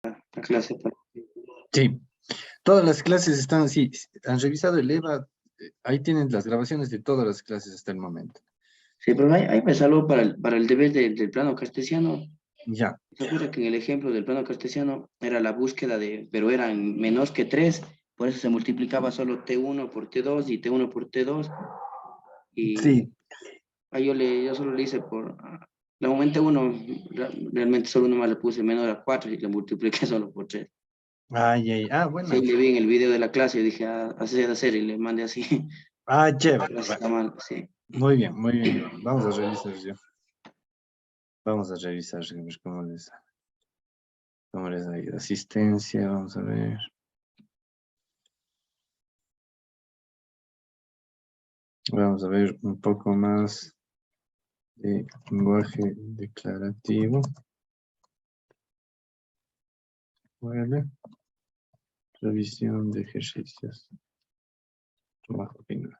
la clase. Sí, todas las clases están así. Han revisado el EVA, ahí tienen las grabaciones de todas las clases hasta el momento. Sí, pero ahí me salvo para el deber del plano cartesiano. Ya, ¿Se acuerda que en el ejemplo del plano cartesiano era la búsqueda pero eran menos que 3, por eso se multiplicaba solo T1 por T2 y T1 por T2, y sí. ahí yo solo le hice le aumenté uno, realmente solo nomás le puse menor a 4 y le multipliqué solo por 3. Ay, ay, ah, Sí, ahí bueno. le vi en el video de la clase y dije, así de hacer, y le mandé así. Ah, chévere. Pero así Bueno, está mal, sí. muy bien, Iván. Vamos a revisar yo. Vamos a revisar, a ver cómo les ha ido. Asistencia, vamos a ver. Vamos a ver un poco más de lenguaje declarativo. Vale. Revisión de ejercicios. Trabajo final.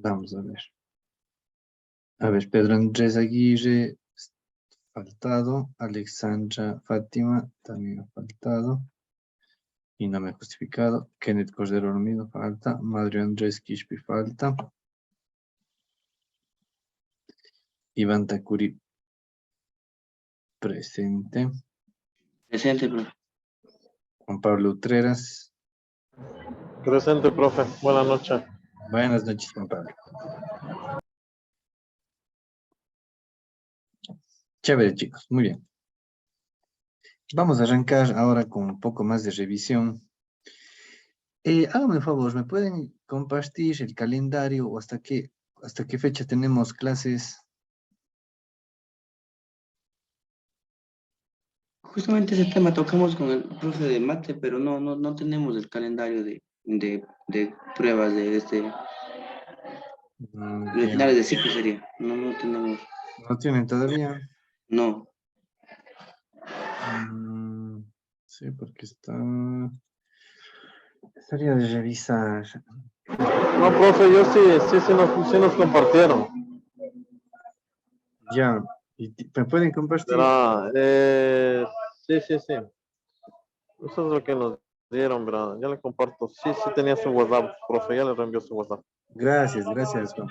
Vamos a ver. A ver, Pedro Andrés Aguirre, faltado. Alexandra Fátima, también ha faltado. Y no me ha justificado. Kenneth Cordero lo mismo, falta. Madre Andrés Quispe, falta. Iván Takuri, presente. Presente, profe. Juan Pablo Utreras. Presente, profe. Buenas noches. Buenas noches, Juan Pablo. Chévere, chicos. Muy bien. Vamos a arrancar ahora con un poco más de revisión. Háganme un favor, ¿me pueden compartir el calendario o hasta qué fecha tenemos clases? Justamente ese tema tocamos con el profe de mate, pero no tenemos el calendario de pruebas de Bien. finales de ciclo sería. No tenemos. ¿No tienen todavía? No. Mm, sí, porque estaría de revisar. No, profe, yo sí nos compartieron. Ya, ¿me pueden compartir? Verá, sí. Eso es lo que nos dieron, ¿verdad? Ya le comparto. Sí tenía su WhatsApp, profe, ya le reenvió su WhatsApp. Gracias, Juan.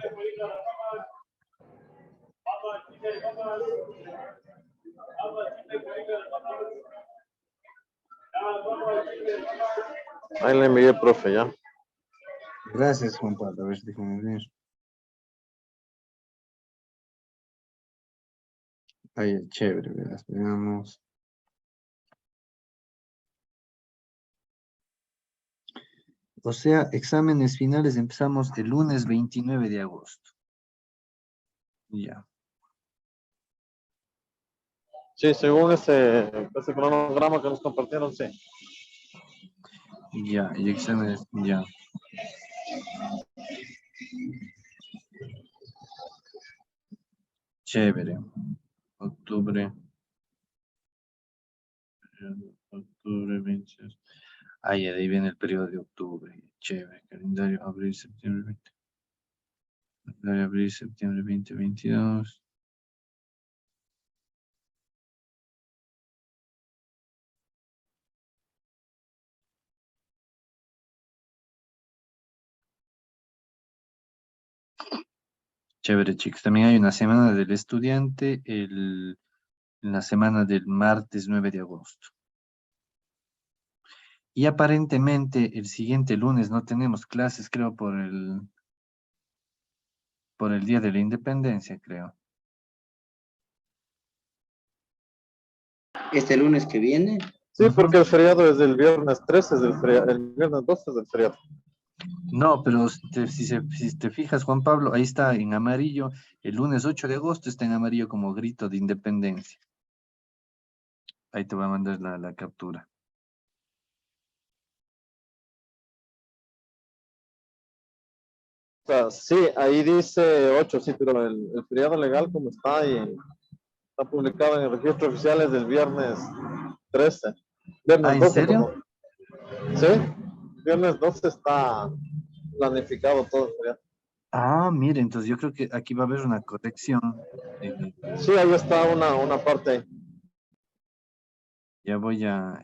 Ahí le envié, profe, ya. Gracias, Juan Pablo. A ver, déjame ver. Ahí, chévere, verás, veamos. O sea, exámenes finales empezamos el lunes 29 de agosto. Ya. Sí, según ese cronograma que nos compartieron, sí. Ya, y exámenes, ya. Chévere. Octubre. Octubre 22. Ah, ya, de ahí viene el periodo de octubre. Chévere. Calendario abril, septiembre 20. Calendario abril, septiembre 2022. Chévere, chicos. También hay una semana del estudiante en la semana del martes 9 de agosto. Y aparentemente el siguiente lunes no tenemos clases, creo, por el Día de la Independencia, creo. Este lunes que viene, Sí, Ujú. porque el feriado es del viernes 13, es del feriado, el viernes 12 es del feriado. No, pero si te fijas, Juan Pablo, ahí está en amarillo. El lunes 8 de agosto está en amarillo como grito de independencia. Ahí te voy a mandar la captura. O sea, sí, ahí dice 8, sí, pero el feriado legal como está y está publicado en el registro oficial es del viernes 13. Ah, Viernes ¿en 12, serio? perdón. Sí, viernes 12 está planificado todo el feriado. Ah, mire, entonces yo creo que aquí va a haber una corrección. Sí, ahí está una parte ahí. Ya voy a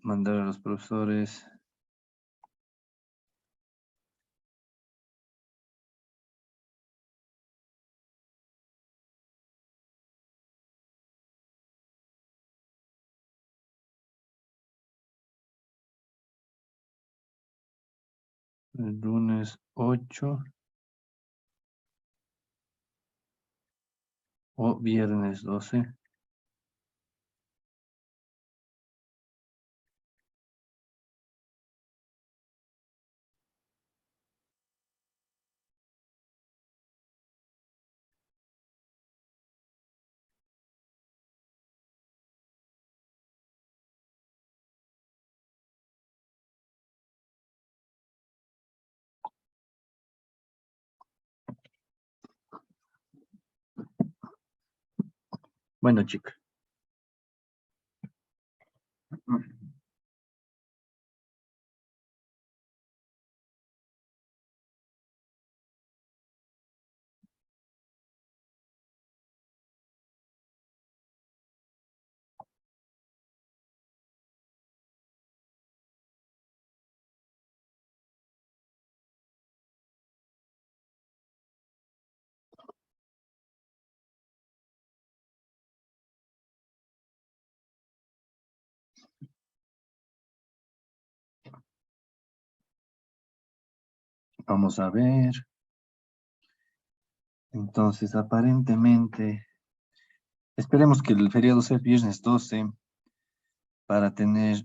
mandar a los profesores. El lunes 8 o viernes 12. Bueno, chicos. Vamos a ver. Entonces, aparentemente, esperemos que el feriado sea el viernes 12 para tener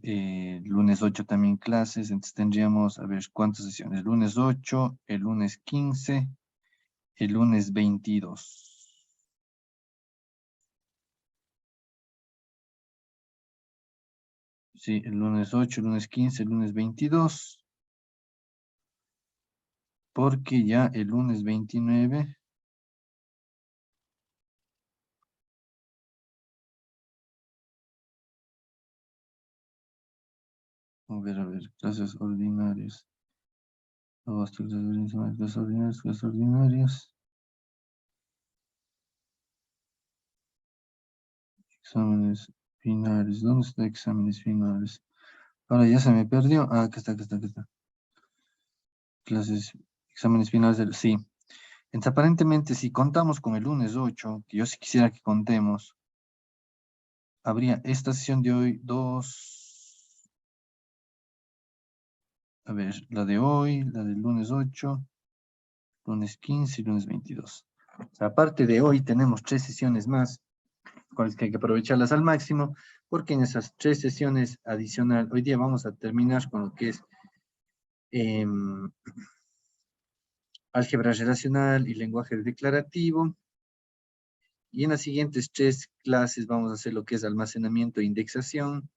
lunes 8 también clases. Entonces tendríamos, a ver, ¿cuántas sesiones? Lunes 8, el lunes 15, el lunes 22. Sí, el lunes 8, el lunes 15, el lunes 22. Porque ya el lunes 29... a ver, clases ordinarias. Agosto, clases ordinarias, clases ordinarias. Exámenes finales. ¿Dónde está exámenes finales? Ahora ya se me perdió. Ah, acá está, acá está, acá está. Clases, exámenes finales del... Sí. Entonces, aparentemente, si contamos con el lunes 8, que yo sí quisiera que contemos, habría esta sesión de hoy, 2... A ver, la de hoy, la del lunes 8, lunes 15 y lunes 22. O sea, aparte de hoy, tenemos 3 sesiones más, cuales que hay que aprovecharlas al máximo, porque en esas 3 sesiones adicional, hoy día vamos a terminar con lo que es álgebra relacional y lenguaje declarativo. Y en las siguientes 3 clases vamos a hacer lo que es almacenamiento e indexación.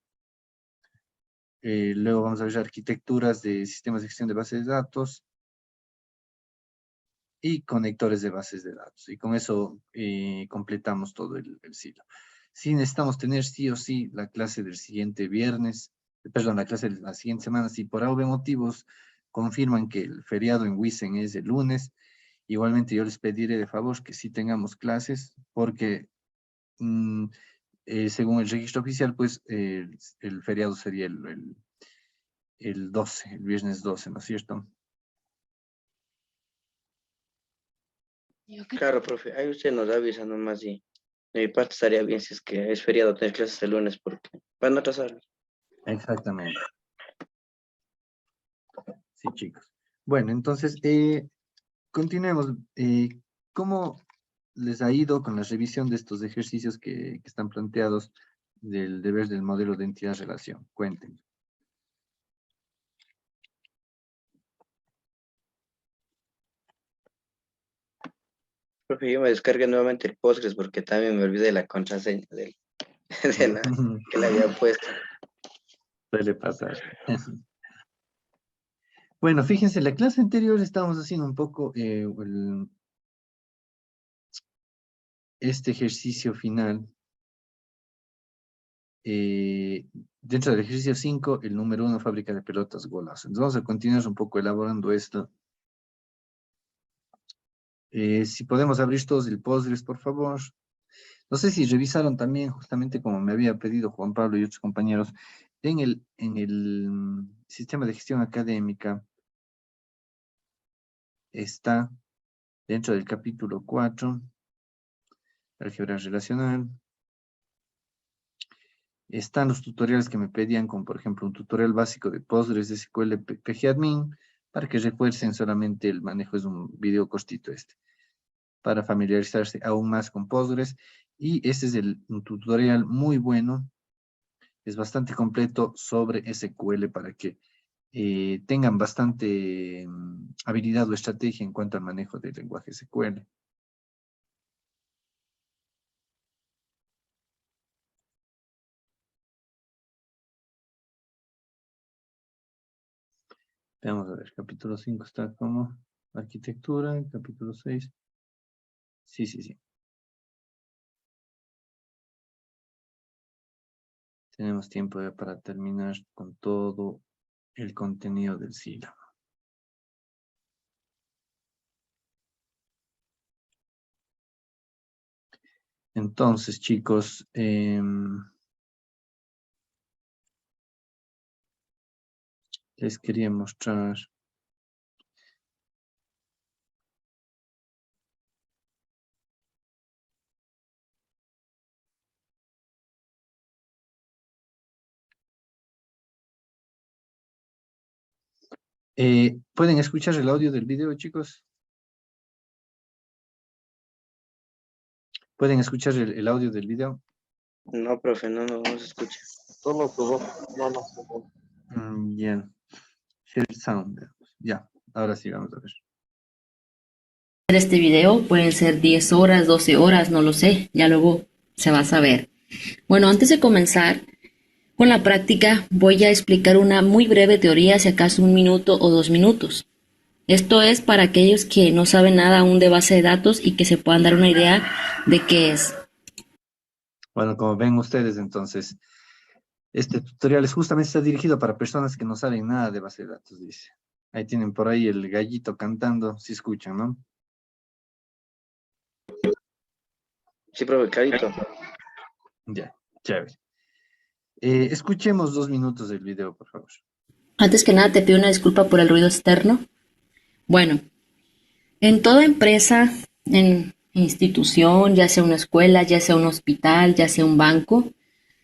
Luego vamos a ver arquitecturas de sistemas de gestión de bases de datos y conectores de bases de datos. Y con eso completamos todo el silo. Si necesitamos tener sí o sí la clase del siguiente viernes, perdón, la clase de la siguiente semana, si por algún motivos confirman que el feriado en Wissen es el lunes, igualmente yo les pediré de favor que sí tengamos clases, porque según el registro oficial, pues el feriado sería el 12, el viernes 12, ¿no es cierto? Claro, profe, ahí usted nos avisa nomás y de mi parte estaría bien si es que es feriado tener clases el lunes porque para no atrasarnos. Exactamente. Sí, chicos. Bueno, entonces, continuemos. ¿Cómo les ha ido con la revisión de estos ejercicios que están planteados del deber del modelo de entidad-relación? Cuenten. Profe, yo me descargué nuevamente el Postgres porque también me olvidé la contraseña de la que le había puesto. Suele pasar. Bueno, fíjense, la clase anterior estábamos haciendo un poco este ejercicio final. Dentro del ejercicio 5, el número 1, fábrica de pelotas, golazo. Entonces vamos a continuar un poco elaborando esto. Si podemos abrir todos el Postgres, por favor. No sé si revisaron también, justamente como me había pedido Juan Pablo y otros compañeros, en el sistema de gestión académica está dentro del capítulo 4, álgebra relacional. Están los tutoriales que me pedían, como por ejemplo un tutorial básico de Postgres de SQL PGAdmin, para que refuercen solamente el manejo, es un video cortito para familiarizarse aún más con Postgres. Y este es un tutorial muy bueno, es bastante completo sobre SQL para que tengan bastante habilidad o estrategia en cuanto al manejo del lenguaje SQL. Vamos a ver, capítulo 5 está como arquitectura, capítulo 6. Sí. Tenemos tiempo ya para terminar con todo el contenido del sílabo. Entonces, chicos, les quería mostrar. ¿Pueden escuchar el audio del video, chicos? ¿Pueden escuchar el audio del video? No, profe, no se escucha. Solo tu voz. No. Ya. Share sound. Ya, ahora sí, vamos a ver. Este video pueden ser 10 horas, 12 horas, no lo sé, ya luego se va a saber. Bueno, antes de comenzar con la práctica, voy a explicar una muy breve teoría, si acaso 1 minuto o 2 minutos. Esto es para aquellos que no saben nada aún de base de datos y que se puedan dar una idea de qué es. Bueno, como ven ustedes, entonces, este tutorial justamente está dirigido para personas que no saben nada de base de datos, dice. Ahí tienen por ahí el gallito cantando, si escuchan, ¿no? Sí, profe, clarito. Ya, chévere. Escuchemos 2 minutos del video, por favor. Antes que nada, te pido una disculpa por el ruido externo. Bueno, en toda empresa, en institución, ya sea una escuela, ya sea un hospital, ya sea un banco,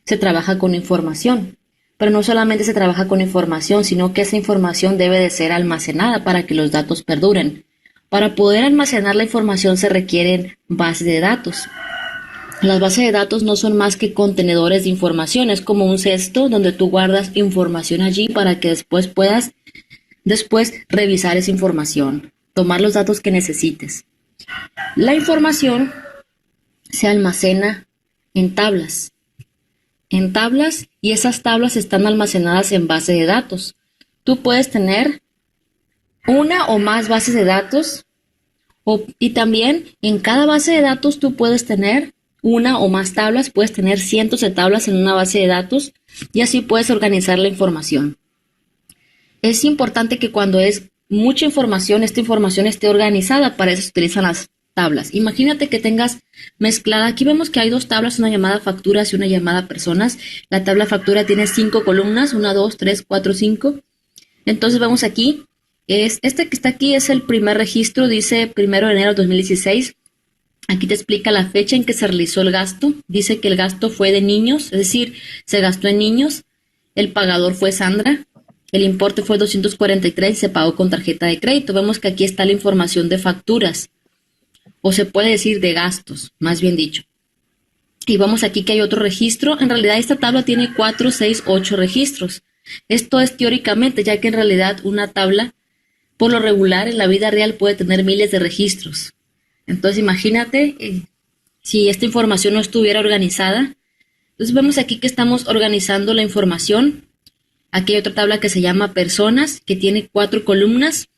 se trabaja con información. Pero no solamente se trabaja con información, sino que esa información debe de ser almacenada para que los datos perduren. Para poder almacenar la información se requieren bases de datos. Las bases de datos no son más que contenedores de información, es como un cesto donde tú guardas información allí para que después puedas revisar esa información, tomar los datos que necesites. La información se almacena en tablas, y esas tablas están almacenadas en base de datos. Tú puedes tener una o más bases de datos y también en cada base de datos tú puedes tener una o más tablas, puedes tener cientos de tablas en una base de datos y así puedes organizar la información. Es importante que cuando es mucha información, esta información esté organizada, para eso se utilizan las tablas. Imagínate que tengas mezclada, aquí vemos que hay 2 tablas, una llamada facturas y una llamada personas. La tabla factura tiene 5 columnas, 1, 2, 3, 4, 5. Entonces vemos aquí, este que está aquí es el primer registro, dice 1 de enero de 2016. Aquí te explica la fecha en que se realizó el gasto. Dice que el gasto fue de niños, es decir, se gastó en niños. El pagador fue Sandra. El importe fue 243 y se pagó con tarjeta de crédito. Vemos que aquí está la información de facturas, o se puede decir de gastos, más bien dicho. Y vamos aquí que hay otro registro. En realidad esta tabla tiene 4, 6, 8 registros. Esto es teóricamente, ya que en realidad una tabla, por lo regular, en la vida real puede tener miles de registros. Entonces imagínate si esta información no estuviera organizada. Entonces vemos aquí que estamos organizando la información. Aquí hay otra tabla que se llama personas, que tiene 4 columnas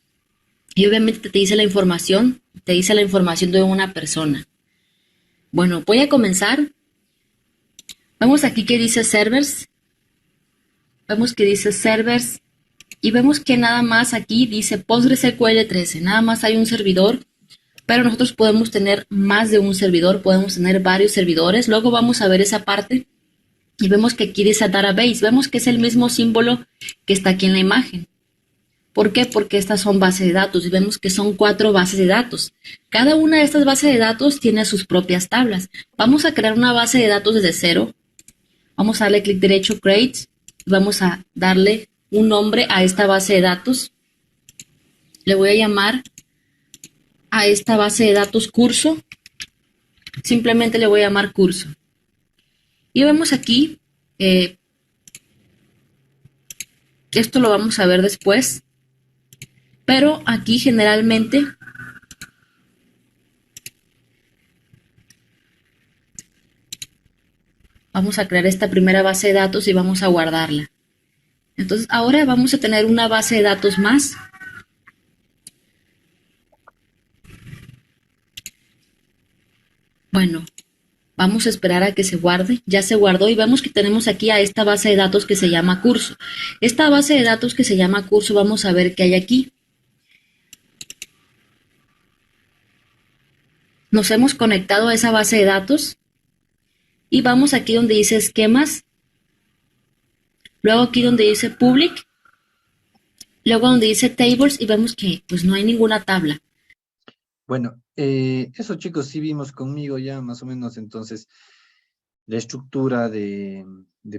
y obviamente te dice la información de una persona. Bueno, voy a comenzar. Vemos aquí que dice servers. Vemos que dice servers y vemos que nada más aquí dice PostgreSQL 13. Nada más hay un servidor, pero nosotros podemos tener más de un servidor, podemos tener varios servidores. Luego vamos a ver esa parte y vemos que aquí dice database. Vemos que es el mismo símbolo que está aquí en la imagen. ¿Por qué? Porque estas son bases de datos y vemos que son 4 bases de datos. Cada una de estas bases de datos tiene sus propias tablas. Vamos a crear una base de datos desde cero. Vamos a darle clic derecho, Create. Vamos a darle un nombre a esta base de datos. Le voy a llamar a esta base de datos curso. Simplemente le voy a llamar curso. Y vemos aquí, esto lo vamos a ver después, pero aquí generalmente vamos a crear esta primera base de datos y vamos a guardarla. Entonces ahora vamos a tener una base de datos más. Bueno, vamos a esperar a que se guarde. Ya se guardó y vemos que tenemos aquí a esta base de datos que se llama curso. Esta base de datos que se llama curso, vamos a ver qué hay aquí. Nos hemos conectado a esa base de datos y vamos aquí donde dice esquemas, luego aquí donde dice public, luego donde dice tables y vemos que pues no hay ninguna tabla. Bueno, eso chicos sí vimos conmigo ya más o menos entonces la estructura de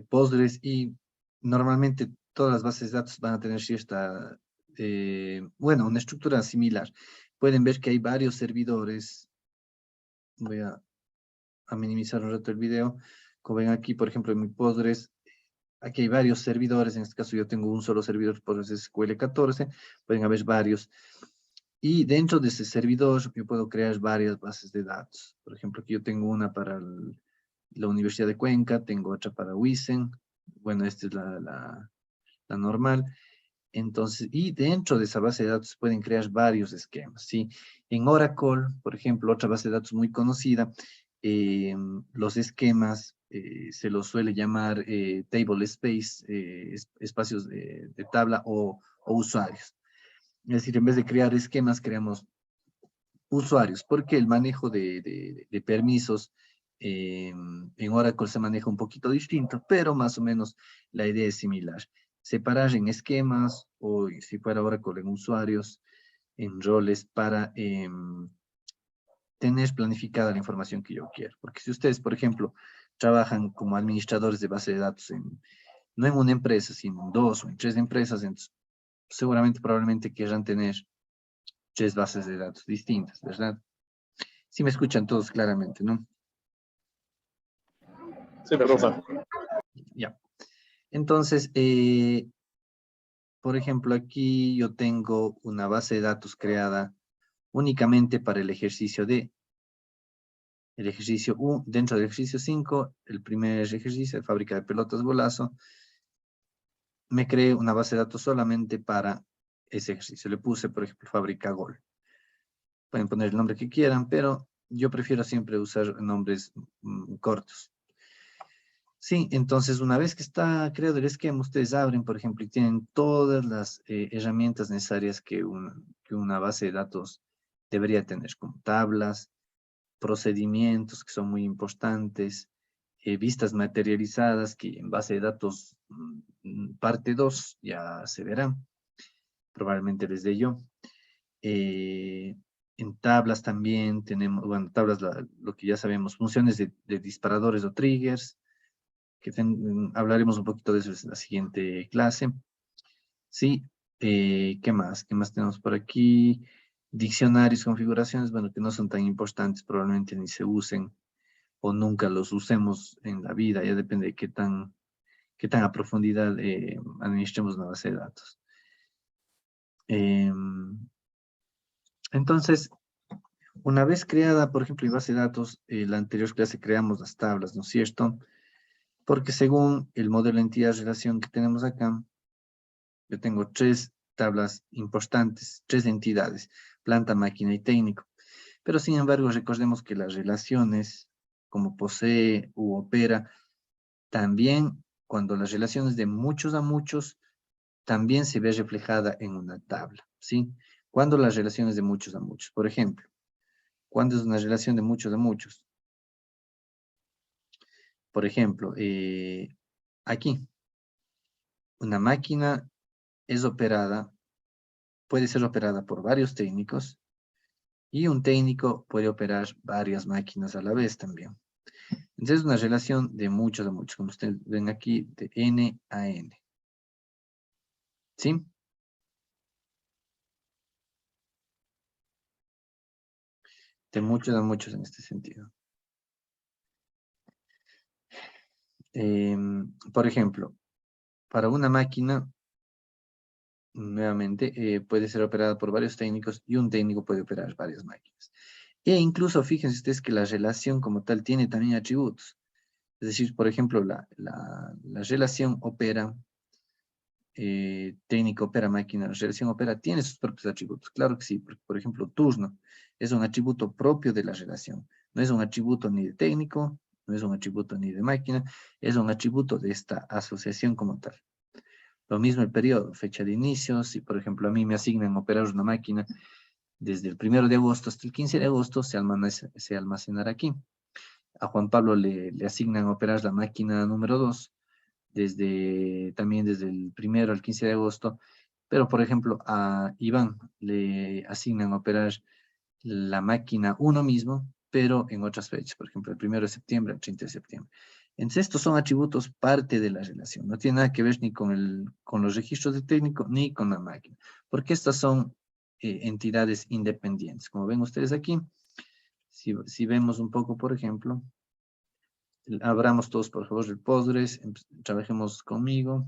Postgres y normalmente todas las bases de datos van a tener cierta, bueno, una estructura similar. Pueden ver que hay varios servidores. Voy a minimizar un rato el video. Como ven aquí, por ejemplo, en mi Postgres, aquí hay varios servidores. En este caso yo tengo un solo servidor, Postgres SQL 14. Pueden haber varios. Y dentro de ese servidor yo puedo crear varias bases de datos. Por ejemplo, aquí yo tengo una para la Universidad de Cuenca, tengo otra para Wisen. Bueno, esta es la normal. Entonces, y dentro de esa base de datos pueden crear varios esquemas, ¿sí? En Oracle, por ejemplo, otra base de datos muy conocida, los esquemas se los suele llamar table space, espacios de tabla o usuarios. Es decir, en vez de crear esquemas, creamos usuarios, porque el manejo de permisos en Oracle se maneja un poquito distinto, pero más o menos la idea es similar. Separar en esquemas o si fuera Oracle en usuarios, en roles para tener planificada la información que yo quiero. Porque si ustedes, por ejemplo, trabajan como administradores de base de datos, no en una empresa, sino en 2 o en 3 empresas, entonces seguramente probablemente querrán tener 3 bases de datos distintas, ¿verdad? Sí me escuchan todos claramente, ¿no? Sí, profe. Ya. Entonces, por ejemplo, aquí yo tengo una base de datos creada únicamente para el ejercicio el ejercicio 1, dentro del ejercicio 5, el primer ejercicio de fábrica de pelotas Golazo, me creé una base de datos solamente para ese ejercicio. Le puse, por ejemplo, fábrica Gol. Pueden poner el nombre que quieran, pero yo prefiero siempre usar nombres cortos. Sí, entonces una vez que está creado el esquema, ustedes abren, por ejemplo, y tienen todas las herramientas necesarias que una base de datos debería tener, como tablas, procedimientos que son muy importantes, vistas materializadas, que en base de datos parte 2 ya se verán, probablemente les dé yo. En tablas también tenemos, bueno, tablas, lo que ya sabemos, funciones de disparadores o triggers, que hablaremos un poquito de eso en la siguiente clase. Sí, ¿qué más? ¿Qué más tenemos por aquí? Diccionarios, configuraciones, bueno, que no son tan importantes, probablemente ni se usen o nunca los usemos en la vida, ya depende de qué tan a profundidad administremos una base de datos. Entonces, Una vez creada, por ejemplo, mi base de datos, en la anterior clase creamos las tablas, ¿no es cierto? Porque según el modelo entidad-relación que tenemos acá, yo tengo 3 tablas importantes, 3 entidades, planta, máquina y técnico. Pero sin embargo, recordemos que las relaciones, como posee u opera, también cuando las relaciones de muchos a muchos, también se ve reflejada en una tabla, ¿sí? Cuando las relaciones de muchos a muchos, por ejemplo, ¿cuándo es una relación de muchos a muchos? Por ejemplo, aquí, una máquina es operada, puede ser operada por varios técnicos y un técnico puede operar varias máquinas a la vez también. Entonces es una relación de muchos a muchos, como ustedes ven aquí, de N a N. ¿Sí? De muchos a muchos en este sentido. Por ejemplo, para una máquina, nuevamente, puede ser operada por varios técnicos y un técnico puede operar varias máquinas. E incluso fíjense ustedes que la relación como tal tiene también atributos. Es decir, por ejemplo, la relación opera, técnico opera máquina, la relación opera tiene sus propios atributos. Claro que sí, porque, por ejemplo, turno es un atributo propio de la relación. No es un atributo ni de técnico, no es un atributo ni de máquina, es un atributo de esta asociación como tal. Lo mismo el periodo, fecha de inicio. Si, por ejemplo, a mí me asignan operar una máquina desde el 1 de agosto hasta el 15 de agosto, se almacenará aquí. A Juan Pablo le asignan operar la máquina número 2, también desde el 1 al 15 de agosto, pero por ejemplo a Iván le asignan operar la máquina 1 mismo, pero en otras fechas, por ejemplo el 1 de septiembre al 30 de septiembre. Entonces estos son atributos parte de la relación, no tiene nada que ver ni con los registros del técnico ni con la máquina, porque estas son entidades independientes. Como ven ustedes aquí, si vemos un poco, por ejemplo, abramos todos, por favor, el Postgres, trabajemos conmigo.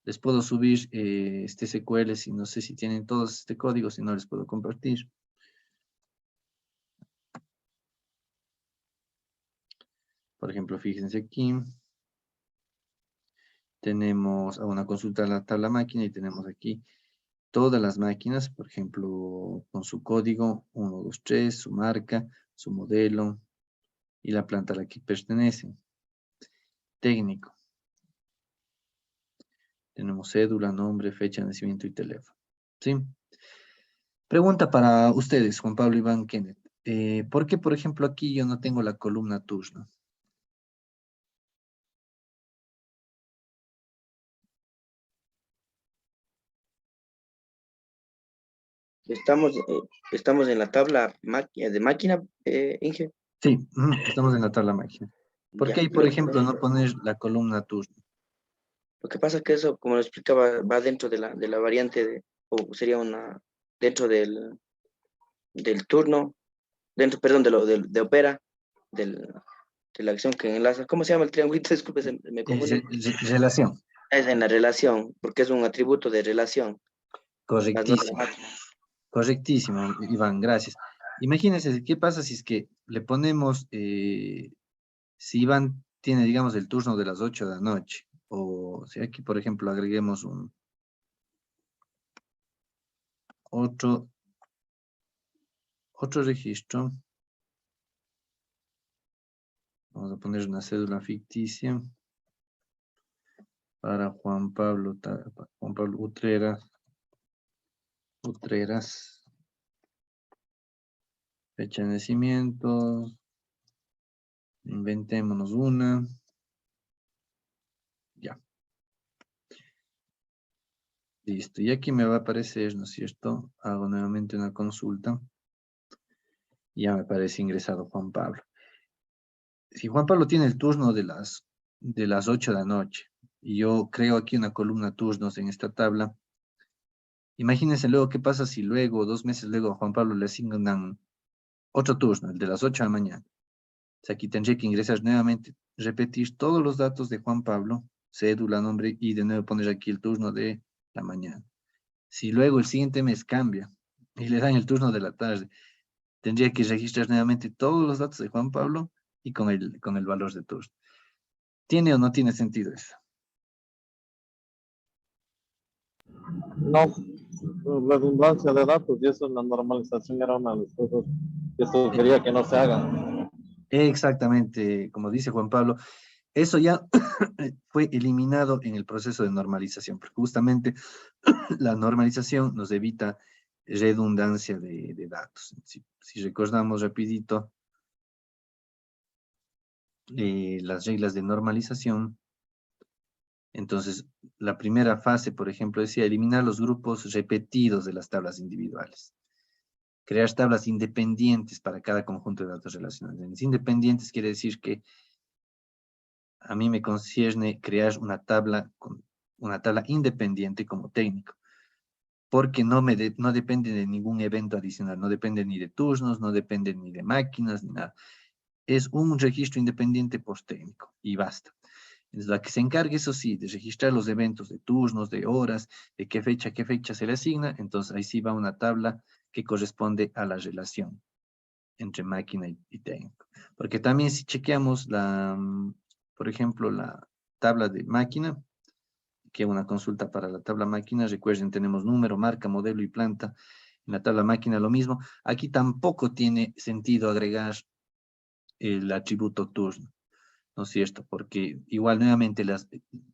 Les puedo subir este SQL, si no sé si tienen todos este código, si no les puedo compartir. Por ejemplo, fíjense aquí. Tenemos a una consulta de la tabla máquina y tenemos aquí todas las máquinas, por ejemplo, con su código 1, 2, 3, su marca, su modelo y la planta a la que pertenecen. Técnico. Tenemos cédula, nombre, fecha de nacimiento y teléfono. ¿Sí? Pregunta para ustedes, Juan Pablo, Iván, Kenneth. ¿Por qué, por ejemplo, aquí yo no tengo la columna turno? Estamos en la tabla de máquina, Inge. Sí, estamos en la tabla máquina. ¿Por qué Ya, ahí, por ejemplo, no poner la columna turno? lo que pasa es que eso, como lo explicaba, va dentro de la variante o sería dentro del turno, dentro, perdón, de opera, del, de la acción que enlaza. ¿Cómo se llama el triangulito? Disculpe, me confundo. Relación. Es en la relación, porque es un atributo de relación. Las notas Correctísimo. Correctísimo, Iván, gracias. Imagínense, ¿qué pasa si es que le ponemos, si Iván tiene, digamos, el turno de las 8 de la noche, o si aquí, por ejemplo, agreguemos otro registro, vamos a poner una cédula ficticia para Juan Pablo Utreras, fecha de nacimiento, inventémonos una, ya. Listo, y aquí me va a aparecer, ¿no es cierto? Hago nuevamente una consulta. Y ya me parece ingresado Juan Pablo. Si Juan Pablo tiene el turno de las 8 de la noche, y yo creo aquí una columna turnos en esta tabla, imagínense luego qué pasa si luego, 2 meses luego, a Juan Pablo le asignan otro turno, el de las 8 de la mañana. O sea, aquí tendría que ingresar nuevamente, repetir todos los datos de Juan Pablo, cédula, nombre, y de nuevo poner aquí el turno de la mañana. Si luego el siguiente mes cambia y le dan el turno de la tarde, Tendría que registrar nuevamente todos los datos de Juan Pablo y con el valor de turno. ¿Tiene o no tiene sentido eso? No, redundancia de datos, y eso en la normalización era una de las cosas que sugería que no se hagan. Exactamente, como dice Juan Pablo, eso ya fue eliminado en el proceso de normalización, porque justamente la normalización nos evita redundancia de datos. Si recordamos rapidito las reglas de normalización, entonces la primera fase, por ejemplo, decía eliminar los grupos repetidos de las tablas individuales. Crear tablas independientes para cada conjunto de datos relacionales. Independientes quiere decir que a mí me concierne crear una tabla independiente como técnico, porque no depende de ningún evento adicional, no depende ni de turnos, no depende ni de máquinas, ni nada. Es un registro independiente por técnico y basta. Es la que se encargue, eso sí, de registrar los eventos de turnos, de horas, de qué fecha se le asigna, entonces ahí sí va una tabla que corresponde a la relación entre máquina y técnico. Porque también si chequeamos por ejemplo, la tabla de máquina, que es una consulta para la tabla máquina, recuerden, tenemos número, marca, modelo y planta. En la tabla máquina lo mismo. Aquí tampoco tiene sentido agregar el atributo turno, ¿no es cierto? Porque igual nuevamente las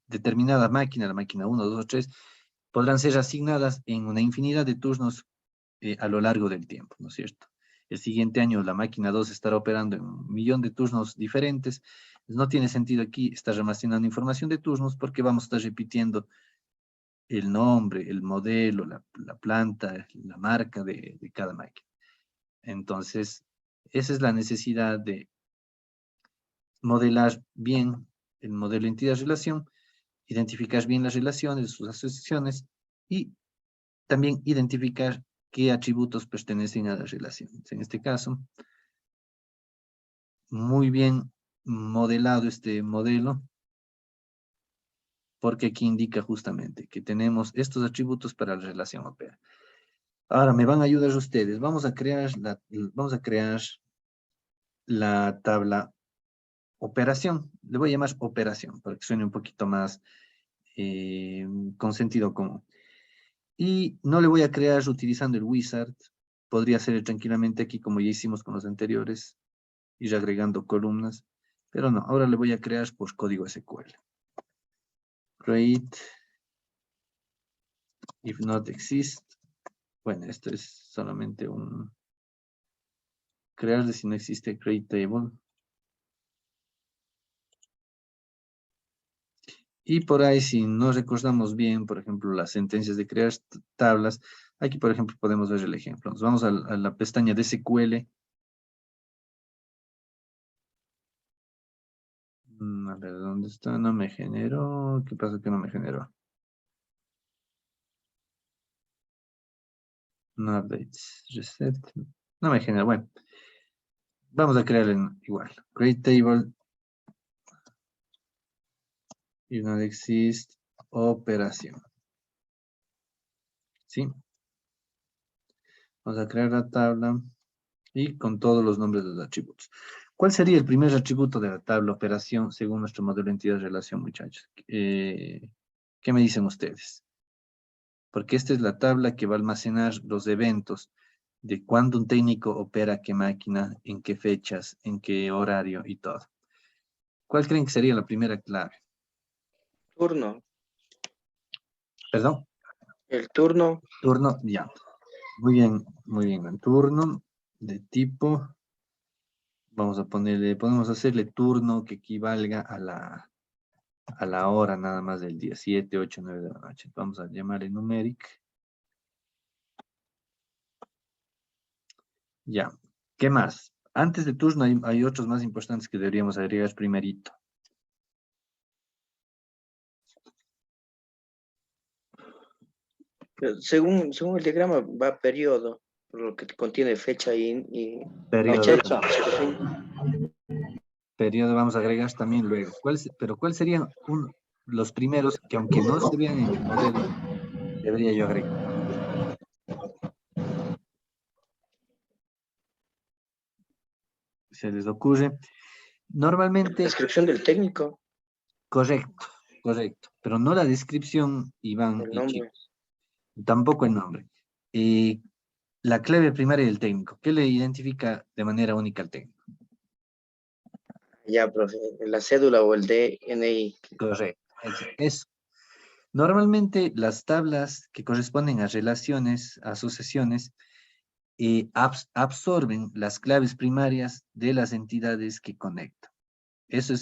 determinadas máquinas, la máquina 1, 2 o 3, podrán ser asignadas en una infinidad de turnos a lo largo del tiempo, ¿no es cierto? El siguiente año la máquina 2 estará operando en 1.000.000 de turnos diferentes. No tiene sentido aquí estar almacenando información de turnos porque vamos a estar repitiendo el nombre, el modelo, la planta, la marca de cada máquina. Entonces, esa es la necesidad de modelar bien el modelo entidad-relación, identificar bien las relaciones, sus asociaciones y también identificar qué atributos pertenecen a las relaciones. En este caso, muy bien modelado este modelo, porque aquí indica justamente que tenemos estos atributos para la relación opera. Ahora me van a ayudar ustedes. Vamos a crear la tabla operación. Le voy a llamar operación para que suene un poquito más con sentido común. Y no le voy a crear utilizando el wizard. Podría hacer tranquilamente aquí como ya hicimos con los anteriores, ir agregando columnas. Pero no, ahora le voy a crear por código SQL. Create if not exist. Bueno, esto es solamente un crear de si no existe create table. Y por ahí, si no recordamos bien, por ejemplo, las sentencias de crear tablas, aquí, por ejemplo, podemos ver el ejemplo. Nos vamos a la pestaña de SQL. A ver, ¿dónde está? No me generó. ¿Qué pasa que no me generó? No updates. Reset. No me generó. Bueno, vamos a crear igual. Create table. If not exist. Operación. ¿Sí? Vamos a crear la tabla y con todos los nombres de los atributos. ¿Cuál sería el primer atributo de la tabla operación según nuestro modelo de entidad-relación, muchachos? ¿Qué me dicen ustedes? Porque esta es la tabla que va a almacenar los eventos de cuándo un técnico opera qué máquina, en qué fechas, en qué horario y todo. ¿Cuál creen que sería la primera clave? Turno. ¿Perdón? El turno. Turno, ya. Muy bien, muy bien. El turno de tipo, vamos a ponerle, podemos hacerle turno que equivalga a la hora nada más del día, 7, 8, 9 de la noche. Vamos a llamarle numeric. Ya. ¿Qué más? Antes de turno hay otros más importantes que deberíamos agregar primerito. Según el diagrama va periodo, por lo que contiene fecha y Periodo, Fecha. periodo vamos a agregar también luego. Pero ¿cuál serían los primeros que aunque no se vean en el modelo, debería yo agregar? se les ocurre. Normalmente, Descripción del técnico, correcto, correcto, pero no la descripción, Iván el y nombre. chicos, tampoco el nombre. La clave primaria del técnico, ¿qué le identifica de manera única al técnico? Ya, profe, la cédula o el DNI. Correcto, eso. Normalmente las tablas que corresponden a relaciones, asociaciones, absorben las claves primarias de las entidades que conectan. Eso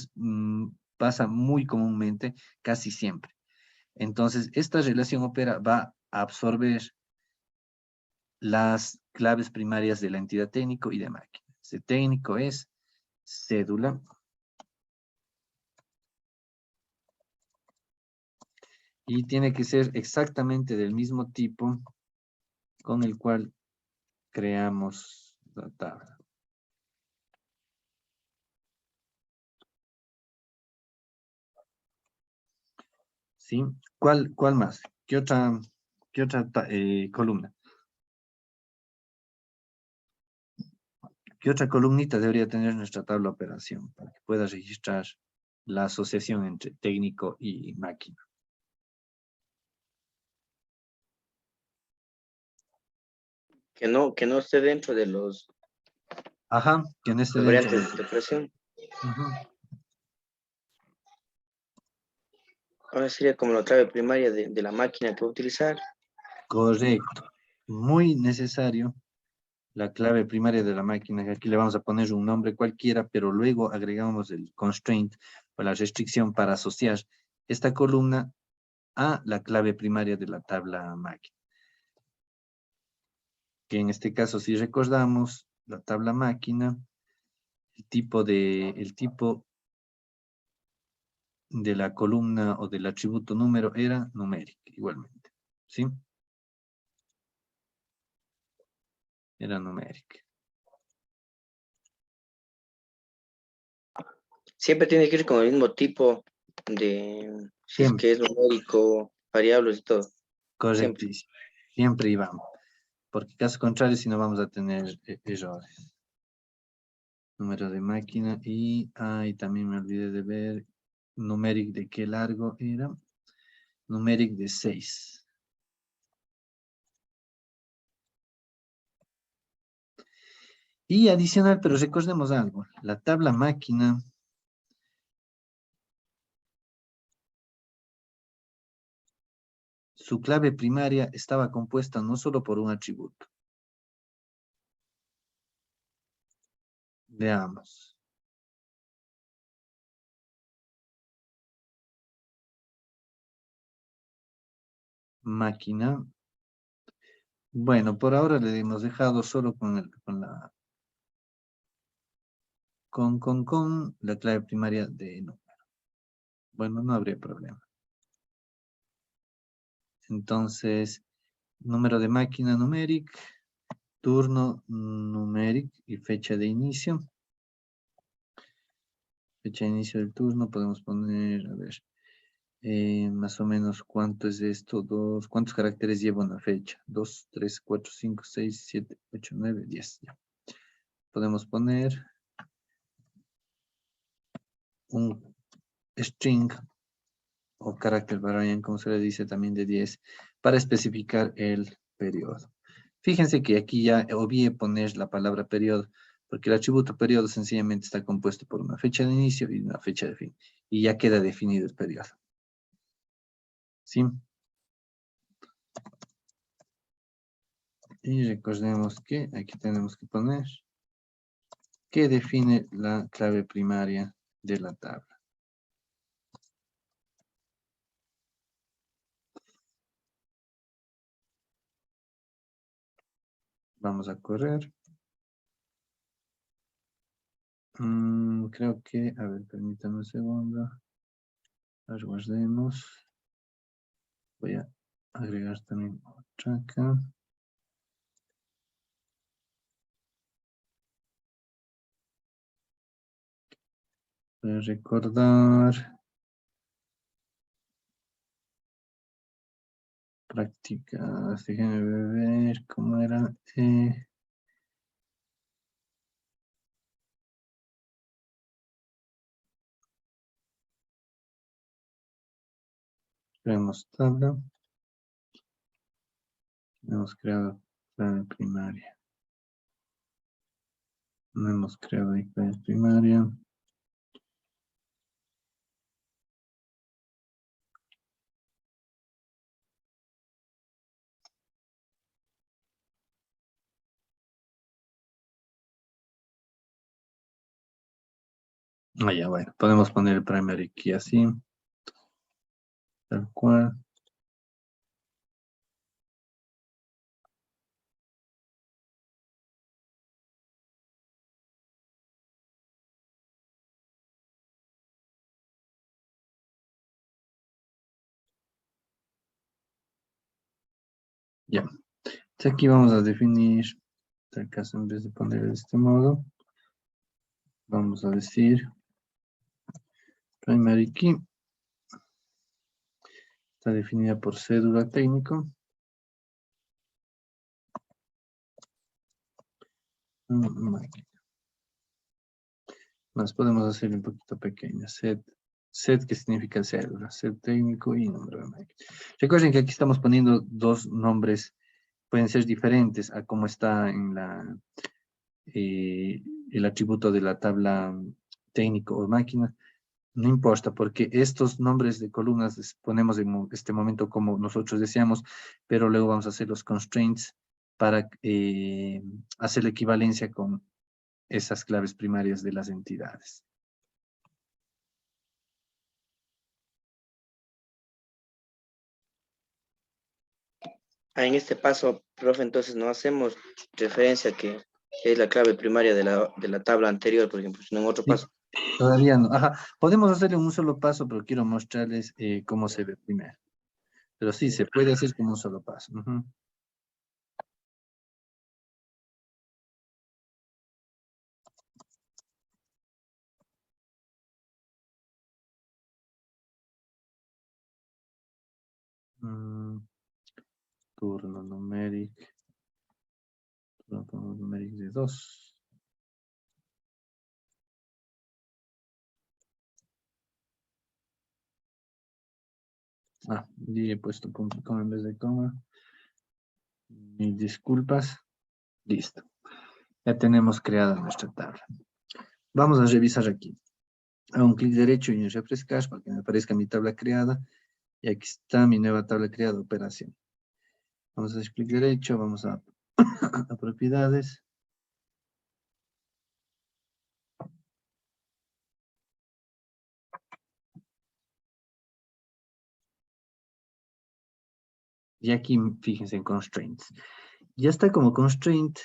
pasa muy comúnmente, casi siempre. Entonces, esta relación opera va a absorber las claves primarias de la entidad técnico y de máquina. Ese técnico es cédula. Y tiene que ser exactamente del mismo tipo con el cual creamos la tabla. ¿Sí? ¿Cuál más? ¿Qué otra columna? ¿Qué otra columnita debería tener nuestra tabla de operación para que pueda registrar la asociación entre técnico y máquina? Que no esté dentro de los Ajá, que no esté las dentro variantes de de... operación. Ujú. Ahora sería como la clave primaria de la máquina que va a utilizar. Correcto. Muy necesario la clave primaria de la máquina, que aquí le vamos a poner un nombre cualquiera, pero luego agregamos el constraint o la restricción para asociar esta columna a la clave primaria de la tabla máquina. Que en este caso, si recordamos, la tabla máquina, el tipo de la columna o del atributo número era numeric, igualmente, ¿sí? Era numeric. Siempre tiene que ir con el mismo tipo de, si es que Siempre, es numérico, variables y todo. Siempre. correctísimo. Siempre íbamos. Porque caso contrario, si no vamos a tener errores. Número de máquina y también me olvidé de ver numeric de qué largo era. Numeric de 6. Y adicional, pero recordemos algo, la tabla máquina su clave primaria estaba compuesta no solo por un atributo. Veamos. Máquina. Bueno, por ahora le hemos dejado solo con la clave primaria de número. Bueno, no habría problema. Entonces, número de máquina numeric, turno numeric y fecha de inicio. Fecha de inicio del turno, podemos poner, a ver, más o menos cuánto es esto, ¿cuántos caracteres lleva una fecha? 2, 3, 4, 5, 6, 7, 8, 9, 10. Ya. Podemos poner un string o carácter variant, como se le dice también de 10, para especificar el periodo. Fíjense que aquí ya obvié poner la palabra periodo, porque el atributo periodo sencillamente está compuesto por una fecha de inicio y una fecha de fin, y ya queda definido el periodo. ¿Sí? Y recordemos que aquí tenemos que poner que define la clave primaria de la tabla. Vamos a correr. Creo que, a ver, permítanme un segundo. Las guardemos. Voy a agregar también otra acá. Voy a recordar. Prácticas, déjenme ver cómo era. Creamos tabla. Hemos creado clave primaria. No hemos creado ahí clave primaria. Ah, ya, bueno. Podemos poner el primary key así. Tal cual. Ya. Entonces aquí vamos a definir, en este caso en vez de poner de este modo, vamos a decir primary key. Está definida por cédula técnico. Máquina. Más podemos hacer un poquito pequeña. Set que significa cédula. Set técnico y número de máquina. Recuerden que aquí estamos poniendo dos nombres. Pueden ser diferentes a cómo está en el atributo de la tabla técnico o máquina. No importa, porque estos nombres de columnas les ponemos en este momento como nosotros deseamos, pero luego vamos a hacer los constraints para hacer la equivalencia con esas claves primarias de las entidades. En este paso, profe, entonces no hacemos referencia que es la clave primaria de la tabla anterior, por ejemplo, sino en otro Sí, paso. todavía no. Ajá. Podemos hacerlo en un solo paso, pero quiero mostrarles cómo se ve primero. Pero sí, se puede hacer como un solo paso. Ujú. Mm, turno numéric. Turno numéric de 2. Y he puesto punto com en vez de coma. Mis disculpas. Listo. Ya tenemos creada nuestra tabla. Vamos a revisar aquí. Hago un clic derecho y en refrescar para que me aparezca mi tabla creada. Y aquí está mi nueva tabla creada, operación. Vamos a hacer clic derecho, vamos a propiedades. Y aquí, fíjense en constraints. Ya está como constraint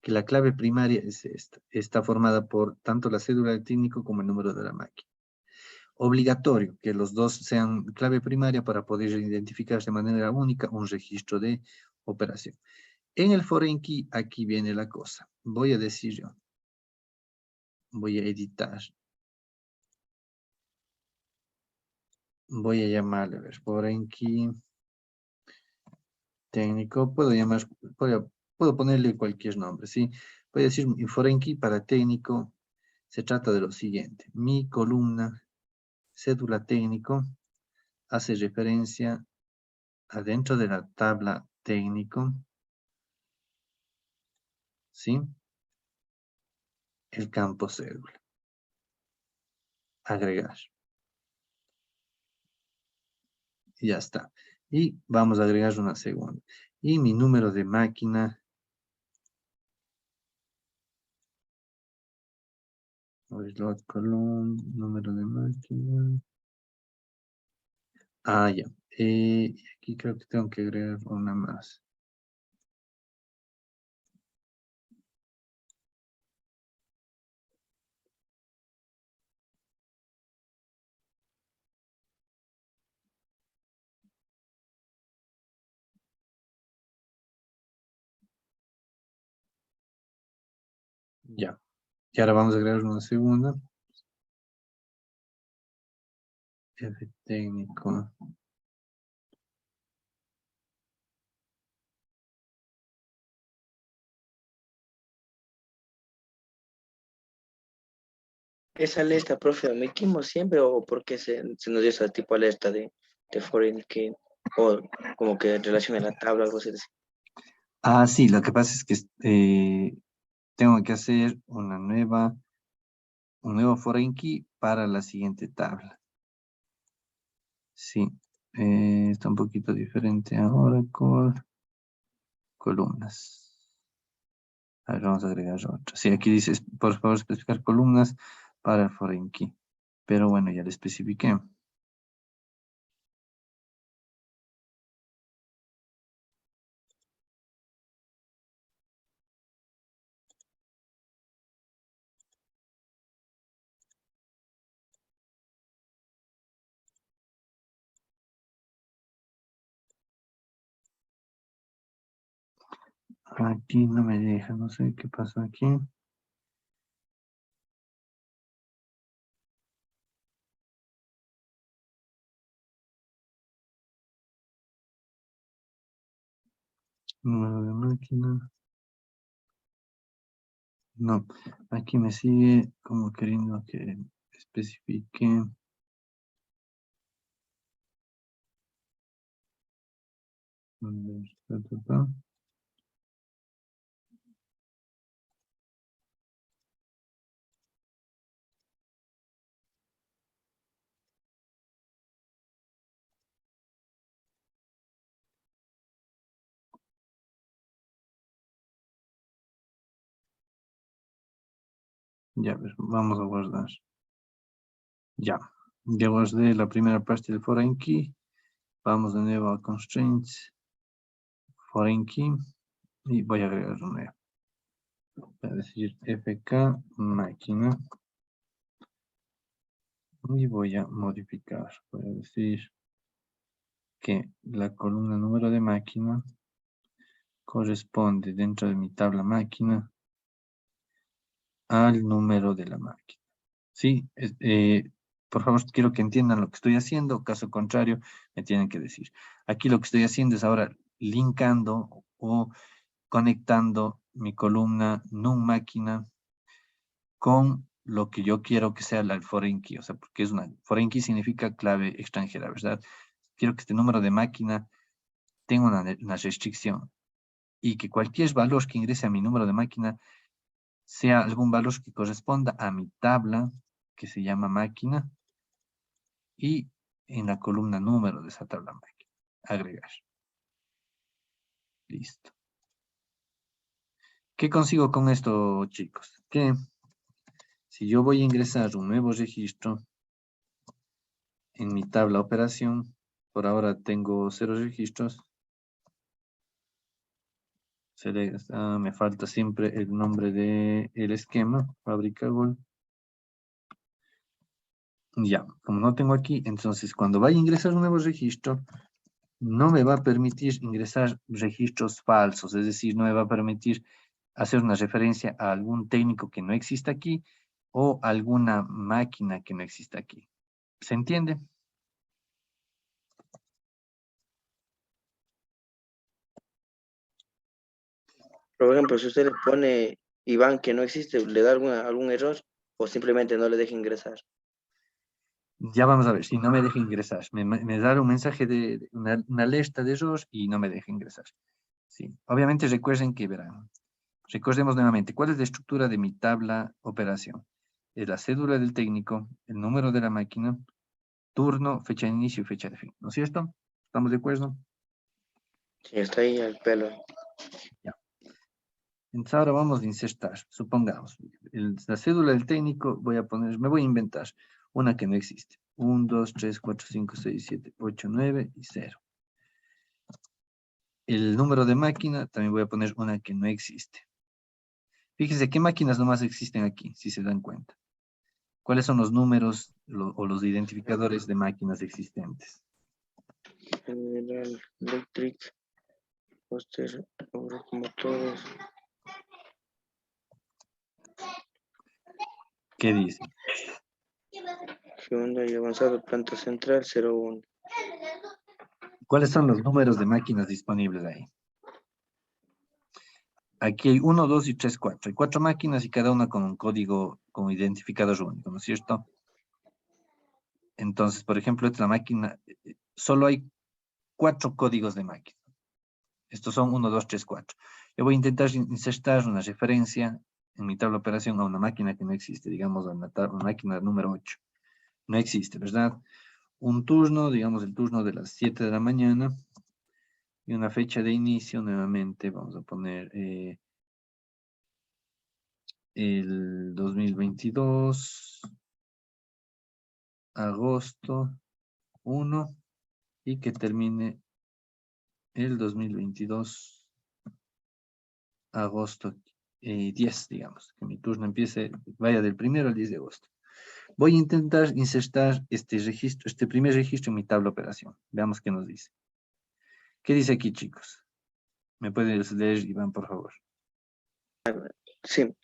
que la clave primaria es esta. Está formada por tanto la cédula del técnico como el número de la máquina. Obligatorio que los dos sean clave primaria para poder identificar de manera única un registro de operación. En el foreign key, aquí viene la cosa. Voy a decir yo. Voy a editar. Voy a llamarle, a ver, foreign key técnico. Puedo ponerle cualquier nombre, ¿sí? Voy a decir mi foreign key para técnico. Se trata de lo siguiente. Mi columna cédula técnico hace referencia adentro de la tabla técnico, ¿sí? El campo cédula. Agregar. Y ya está. Y vamos a agregar una segunda. Y mi número de máquina. Slot column, número de máquina. Ya. Y aquí creo que tengo que agregar una más. Ya. Y ahora vamos a agregar una segunda. F técnico. ¿Esa alerta, profe, omitimos siempre o por qué se nos dio ese tipo de alerta de foreign key? O como que en relación a la tabla, algo así. Ah, sí, lo que pasa es que tengo que hacer un nuevo foreign key para la siguiente tabla. Sí, está un poquito diferente ahora con columnas. A ver, vamos a agregar otro. Sí, aquí dice, por favor, especificar columnas para el foreign key. Pero bueno, ya le especifiqué. Aquí no me deja, no sé qué pasó aquí. Número de máquina. No, aquí me sigue como queriendo que especifique. A ver, ta. Ya, ver, vamos a guardar. Ya, ya guardé la primera parte del foreign key. Vamos de nuevo a constraints, foreign key, y voy a agregar un nuevo. Voy a decir fk máquina. Y voy a modificar. Voy a decir que la columna número de máquina corresponde dentro de mi tabla máquina al número de la máquina. Sí, por favor, quiero que entiendan lo que estoy haciendo. Caso contrario, me tienen que decir. Aquí lo que estoy haciendo es ahora linkando o conectando mi columna num máquina con lo que yo quiero que sea la foreign key. O sea, porque es foreign key significa clave extranjera, ¿verdad? Quiero que este número de máquina tenga una restricción y que cualquier valor que ingrese a mi número de máquina sea algún valor que corresponda a mi tabla, que se llama máquina, y en la columna número de esa tabla máquina. Agregar. Listo. ¿Qué consigo con esto, chicos? Que si yo voy a ingresar un nuevo registro en mi tabla operación, por ahora tengo 0 registros. Me falta siempre el nombre del esquema, fábrica Gol. Ya, como no tengo aquí, entonces cuando vaya a ingresar un nuevo registro, no me va a permitir ingresar registros falsos, es decir, no me va a permitir hacer una referencia a algún técnico que no exista aquí o alguna máquina que no exista aquí. ¿Se entiende? Por ejemplo, si usted le pone Iván que no existe, ¿le da algún error o simplemente no le deja ingresar? Ya vamos a ver, si no me deja ingresar, me da un mensaje de una alerta de error y no me deja ingresar. Sí, obviamente recuerden que verán. Recordemos nuevamente, ¿cuál es la estructura de mi tabla operación? Es la cédula del técnico, el número de la máquina, turno, fecha de inicio y fecha de fin. ¿No es cierto? ¿Estamos de acuerdo? Sí, está ahí al pelo. Ya. Entonces ahora vamos a insertar, supongamos, la cédula del técnico me voy a inventar una que no existe. 1, 2, 3, 4, 5, 6, 7, 8, 9 y 0. El número de máquina también voy a poner una que no existe. Fíjense qué máquinas nomás existen aquí, si se dan cuenta. ¿Cuáles son los números o los identificadores de máquinas existentes? General Electric, Foster, motores. ¿Qué dice? Hyundai avanzado, planta central 01. ¿Cuáles son los números de máquinas disponibles ahí? Aquí hay 1, 2 y 3, 4. Hay 4 máquinas y cada una con un código con identificador único, ¿no es cierto? Entonces, por ejemplo, esta máquina, solo hay 4 códigos de máquina. Estos son 1, 2, 3, 4. Yo voy a intentar insertar una referencia en mi tabla de operación a una máquina que no existe, digamos, a una máquina número 8. No existe, ¿verdad? Un turno, digamos el turno de las 7 de la mañana, y una fecha de inicio, nuevamente, vamos a poner el 2022, agosto 1, y que termine el 2022, agosto 10, digamos, que mi turno empiece, vaya del 1 al 10 de agosto. Voy a intentar insertar este registro, este primer registro en mi tabla de operación. Veamos qué nos dice. ¿Qué dice aquí, chicos? ¿Me puedes leer, Iván, por favor? Sí,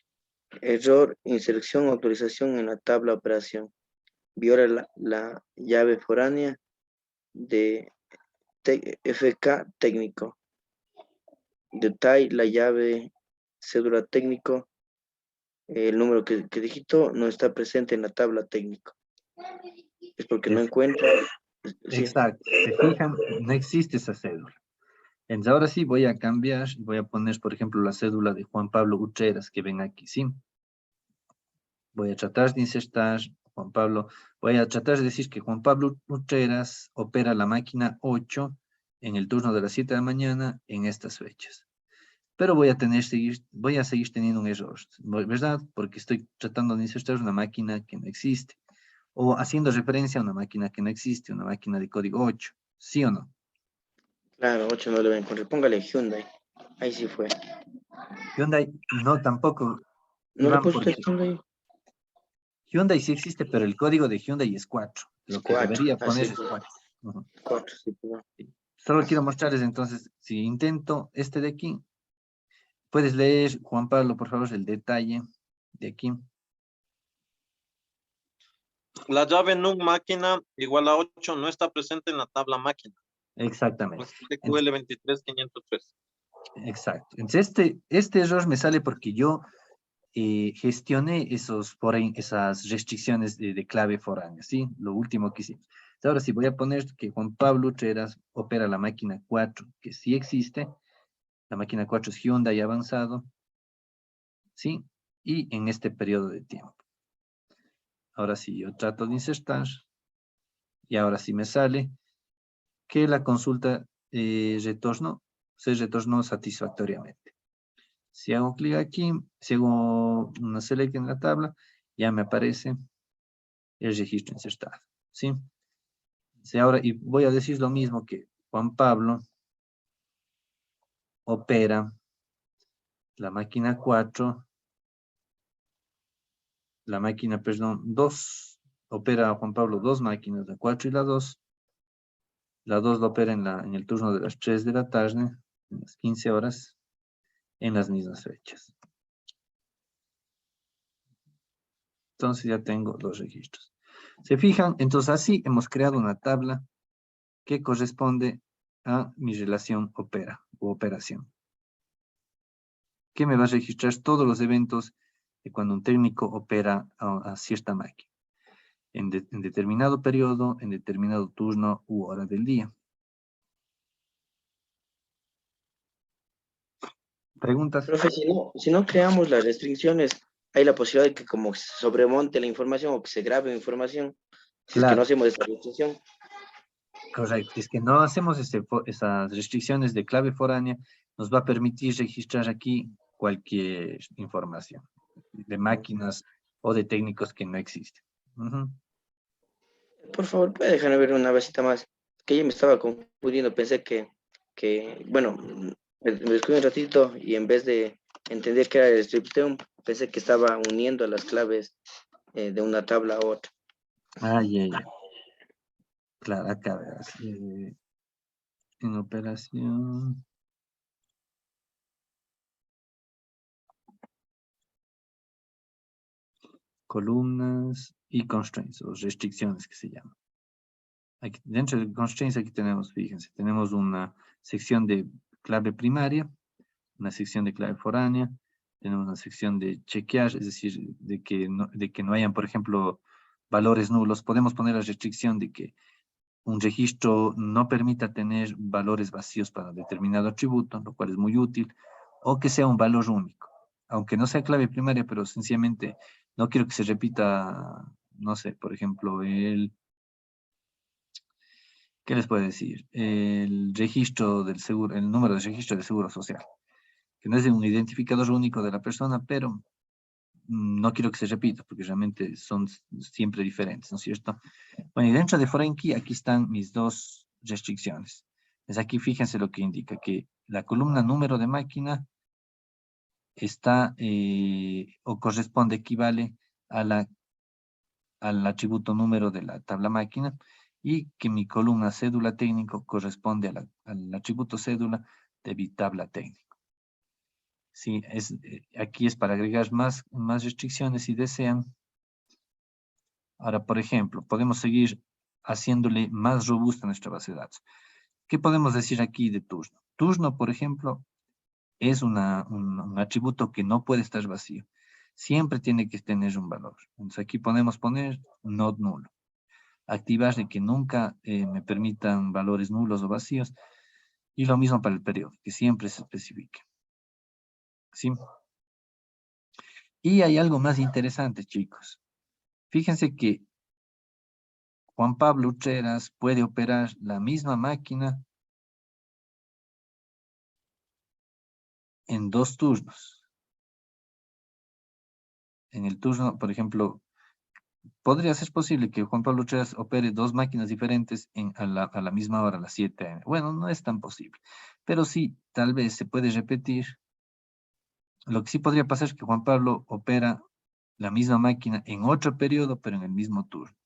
error, inserción o actualización en la tabla de operación. Viola la llave foránea de FK técnico. Detalle la llave cédula técnico. El número que digitó no está presente en la tabla técnico. Es porque no encuentra. Sí, Exacto. ¿Se fijan? No existe esa cédula. Entonces, ahora sí voy a cambiar y voy a poner, por ejemplo, la cédula de Juan Pablo Gutierrez, que ven aquí, ¿sí? Voy a tratar de insertar Juan Pablo. Voy a tratar de decir que Juan Pablo Gutierrez opera la máquina 8 en el turno de las 7 de la mañana en estas fechas. Pero voy a seguir teniendo un error, ¿verdad? Porque estoy tratando de insertar una máquina que no existe. O haciendo referencia a una máquina que no existe, una máquina de código 8. ¿Sí o no? claro, 8 no le voy a encontrar. Póngale Hyundai. Ahí sí fue. Hyundai, no, tampoco, ¿No le Iván, puso usted porque Hyundai? Hyundai sí existe, pero el código de Hyundai es 4. Es Lo que 4. debería Así poner es fue. 4. Ujú. 4, sí, perdón. Sí. Solo quiero mostrarles entonces, si intento este de aquí, puedes leer, Juan Pablo, por favor, el detalle de aquí. La llave NUM máquina igual a 8 no está presente en la tabla máquina. Exactamente. TQL 23503. Exacto. Entonces, este error me sale porque yo gestioné esas restricciones de clave foránea, ¿sí? Lo último que hicimos. Ahora sí, voy a poner que Juan Pablo Utreras opera la máquina 4, que sí existe. La máquina 4 es Hyundai avanzado, ¿sí? Y en este periodo de tiempo. Ahora sí, yo trato de insertar, y ahora sí me sale que la consulta se retornó satisfactoriamente. Si hago clic aquí, si hago una select en la tabla, ya me aparece el registro insertado, ¿sí? Si ahora, y voy a decir lo mismo que Juan Pablo opera la máquina 4, la máquina, perdón, 2, opera Juan Pablo 2 máquinas, la 4 y la 2. La 2 la opera en el turno de las 3 de la tarde, en las 15 horas, en las mismas fechas. Entonces ya tengo los registros. ¿Se fijan? Entonces así hemos creado una tabla que corresponde a mi relación opera o operación, que me va a registrar todos los eventos de cuando un técnico opera a cierta máquina, en determinado periodo, en determinado turno u hora del día. ¿Preguntas? Profe, si no creamos las restricciones, hay la posibilidad de que como se sobremonte la información o que se grabe información, si es que no Claro, hacemos esta restricción. correcto. Si es que no hacemos esas restricciones de clave foránea, nos va a permitir registrar aquí cualquier información de máquinas o de técnicos que no existen. Ujú. Por favor, puede dejarme ver una vasita más. Que yo me estaba confundiendo, pensé bueno, me descuidé un ratito y en vez de entender que era el striptease, pensé que estaba uniendo las claves de una tabla a otra. Ah, ya. Claro, acá verás. En operación. Columnas y constraints, o restricciones que se llaman. Aquí, dentro de constraints aquí tenemos, fíjense, tenemos una sección de clave primaria, una sección de clave foránea, tenemos una sección de chequear, es decir, de que no hayan, por ejemplo, valores nulos. Podemos poner la restricción de que un registro no permita tener valores vacíos para determinado atributo, lo cual es muy útil, o que sea un valor único, aunque no sea clave primaria, pero sencillamente no quiero que se repita, no sé, por ejemplo, ¿qué les puedo decir? El registro del seguro, el número de registro del seguro social, que no es un identificador único de la persona, pero no quiero que se repita, porque realmente son siempre diferentes, ¿no es cierto? Bueno, y dentro de foreign key, aquí están mis dos restricciones. Es aquí, fíjense lo que indica, que la columna número de máquina está, o corresponde, equivale al atributo número de la tabla máquina, y que mi columna cédula técnico corresponde al atributo cédula de mi tabla técnico. Sí, aquí es para agregar más restricciones si desean. Ahora, por ejemplo, podemos seguir haciéndole más robusta nuestra base de datos. ¿Qué podemos decir aquí de turno? Turno, por ejemplo, es un atributo que no puede estar vacío. Siempre tiene que tener un valor. Entonces aquí podemos poner not nulo. Activar de que nunca me permitan valores nulos o vacíos. Y lo mismo para el periodo, que siempre se especifique. ¿Sí? Y hay algo más interesante, chicos. Fíjense que Juan Pablo Utreras puede operar la misma máquina en 2 turnos. En el turno, por ejemplo, podría ser posible que Juan Pablo Utreras opere 2 máquinas diferentes a la misma hora, a las 7 AM. Bueno, no es tan posible, pero sí, tal vez se puede repetir. Lo que sí podría pasar es que Juan Pablo opera la misma máquina en otro periodo, pero en el mismo turno.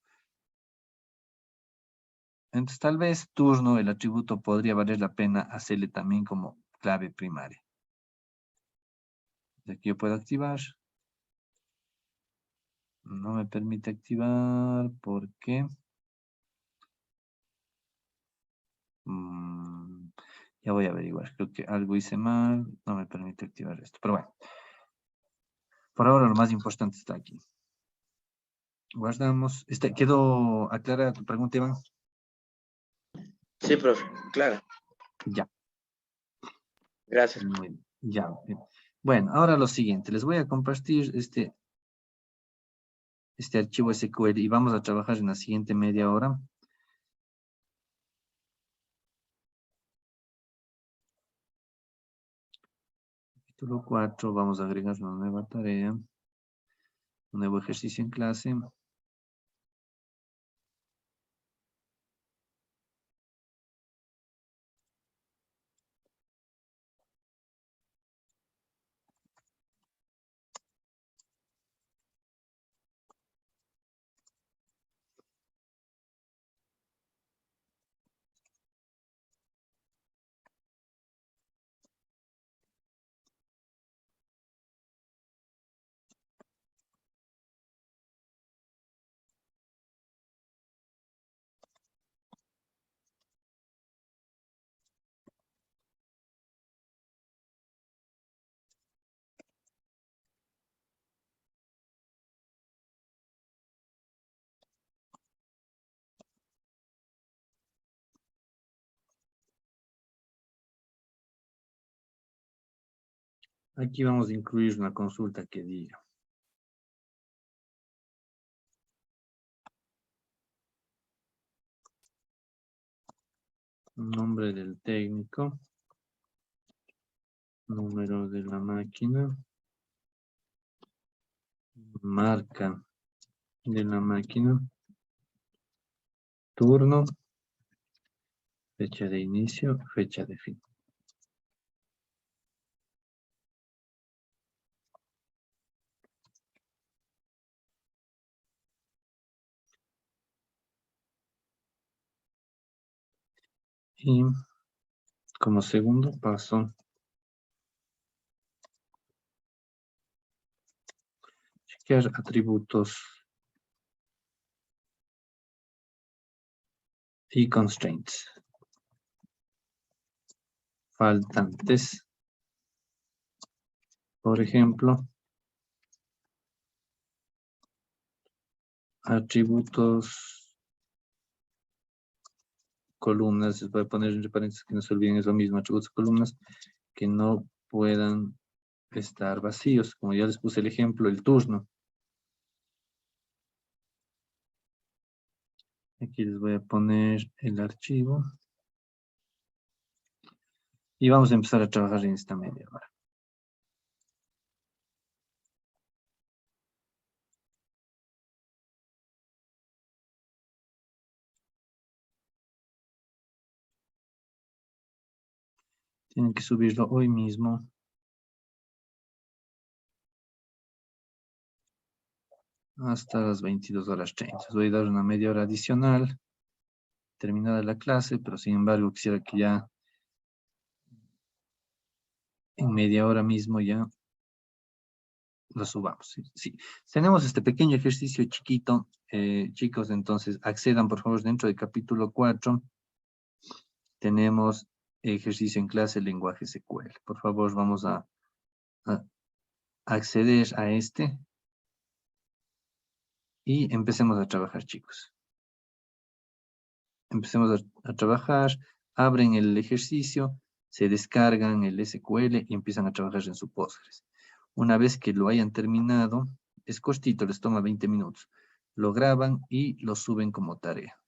Entonces, tal vez turno, el atributo, podría valer la pena hacerle también como clave primaria. Aquí yo puedo activar. No me permite activar porque ya voy a averiguar. Creo que algo hice mal. No me permite activar esto. Pero bueno. Por ahora lo más importante está aquí. Guardamos. ¿Quedó aclarada tu pregunta, Iván? Sí, profe, claro. Ya. Gracias. Muy bien. Ya. Bien. Bueno, ahora lo siguiente. Les voy a compartir este archivo SQL y vamos a trabajar en la siguiente media hora. Capítulo 4, vamos a agregar una nueva tarea, un nuevo ejercicio en clase. Aquí vamos a incluir una consulta que diga: nombre del técnico, número de la máquina, marca de la máquina, turno, fecha de inicio, fecha de fin. Y como segundo paso, chequear atributos y constraints faltantes Por ejemplo, atributos, columnas, se puede poner entre paréntesis que no se olviden, es lo mismo, atributos, columnas que no puedan estar vacíos, como ya les puse el ejemplo, el turno. Aquí les voy a poner el archivo. Y vamos a empezar a trabajar en esta media hora. Tienen que subirlo hoy mismo. Hasta las 22:30. Les voy a dar una media hora adicional. Terminada la clase, pero sin embargo quisiera que ya en media hora mismo ya lo subamos. Sí, sí. Tenemos este pequeño ejercicio chiquito, chicos, entonces accedan por favor dentro del capítulo 4. Tenemos ejercicio en clase lenguaje SQL. Por favor, vamos a acceder a este y empecemos a trabajar, chicos. Empecemos a trabajar, abren el ejercicio, se descargan el SQL y empiezan a trabajar en su Postgres. Una vez que lo hayan terminado, es cortito, les toma 20 minutos. Lo graban y lo suben como tarea.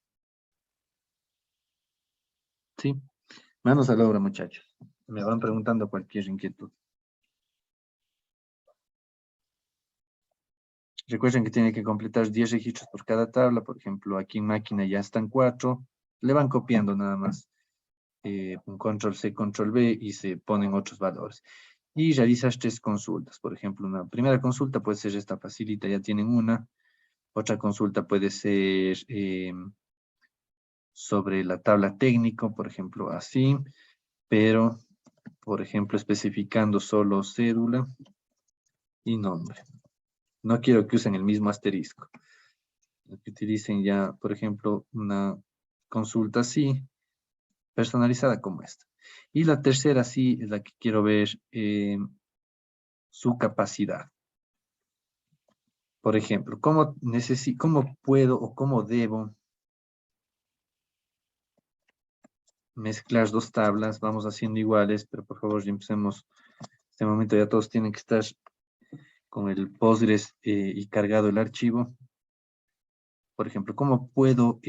¿Sí? Manos a la obra, muchachos. Me van preguntando cualquier inquietud. Recuerden que tienen que completar 10 registros por cada tabla. Por ejemplo, aquí en máquina ya están 4. Le van copiando nada más. Un control C, control V y se ponen otros valores. Y realizas 3 consultas. Por ejemplo, una primera consulta puede ser esta facilita, ya tienen una. Otra consulta puede ser sobre la tabla técnico, por ejemplo, así. Pero, por ejemplo, especificando solo cédula y nombre. No quiero que usen el mismo asterisco. Que utilicen ya, por ejemplo, una consulta así, personalizada como esta. Y la tercera sí es la que quiero ver su capacidad. Por ejemplo, ¿cómo puedo o cómo debo mezclar 2 tablas? Vamos haciendo iguales, pero por favor ya empecemos. En este momento ya todos tienen que estar con el Postgres y cargado el archivo. Por ejemplo, ¿cómo puedo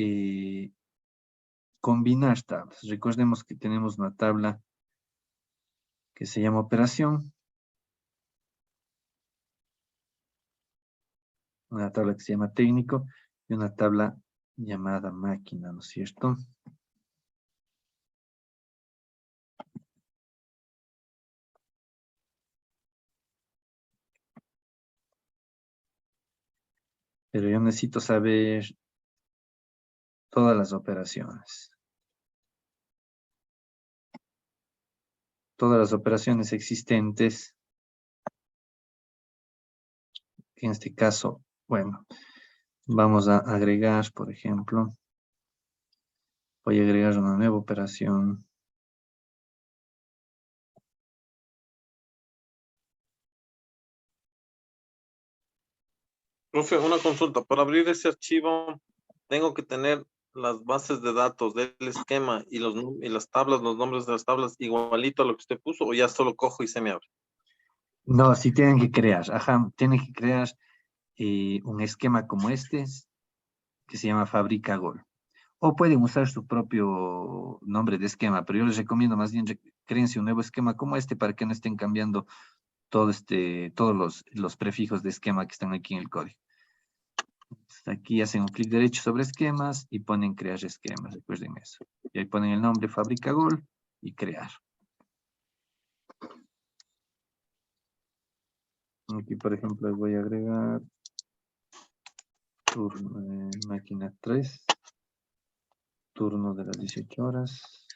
combinar tablas? Recordemos que tenemos una tabla que se llama operación. Una tabla que se llama técnico y una tabla llamada máquina, ¿no es cierto? Pero yo necesito saber todas las operaciones. Todas las operaciones existentes. En este caso, bueno, vamos a agregar, por ejemplo, voy a agregar una nueva operación. Profe, una consulta. Para abrir ese archivo, tengo que tener las bases de datos del esquema y las tablas, los nombres de las tablas, igualito a lo que usted puso, o ya solo cojo y se me abre. No, sí tienen que crear, tienen que crear un esquema como este, que se llama Fábrica Gol. O pueden usar su propio nombre de esquema, pero yo les recomiendo más bien créense un nuevo esquema como este para que no estén cambiando todos los prefijos de esquema que están aquí en el código. Entonces, aquí hacen un clic derecho sobre esquemas y ponen crear esquemas, recuerden eso. Y ahí ponen el nombre Fábrica Gol y crear. Aquí, por ejemplo, les voy a agregar turno, máquina 3, turno de las 18 horas.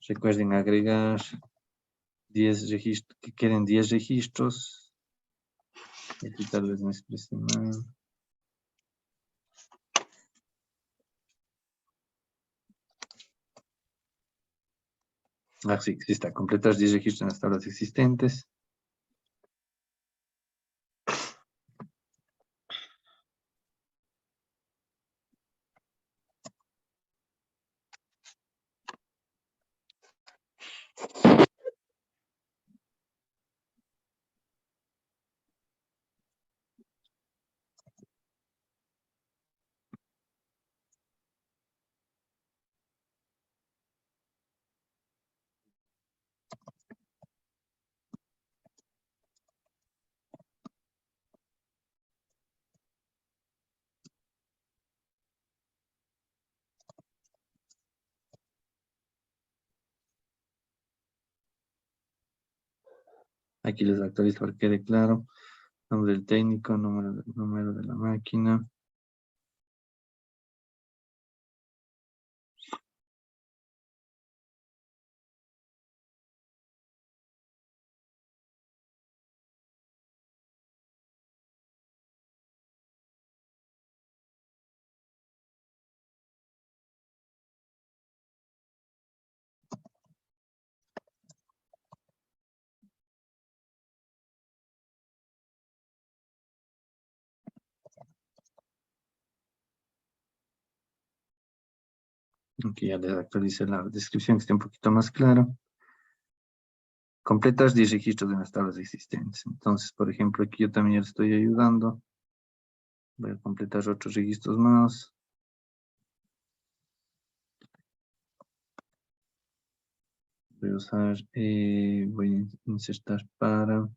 Recuerden agregar 10 registros, que queden 10 registros. Aquí tal vez me exprese mal. Ah, sí, sí está. Completar 10 registros en las tablas existentes. Aquí les actualizo para que quede claro. Nombre del técnico, número de la máquina. Aquí ya les actualicé la descripción que esté un poquito más claro. Completas 10 registros de las tablas existentes. Entonces, por ejemplo, aquí yo también ya les estoy ayudando. Voy a completar otros registros más. Voy a usar, voy a insertar para.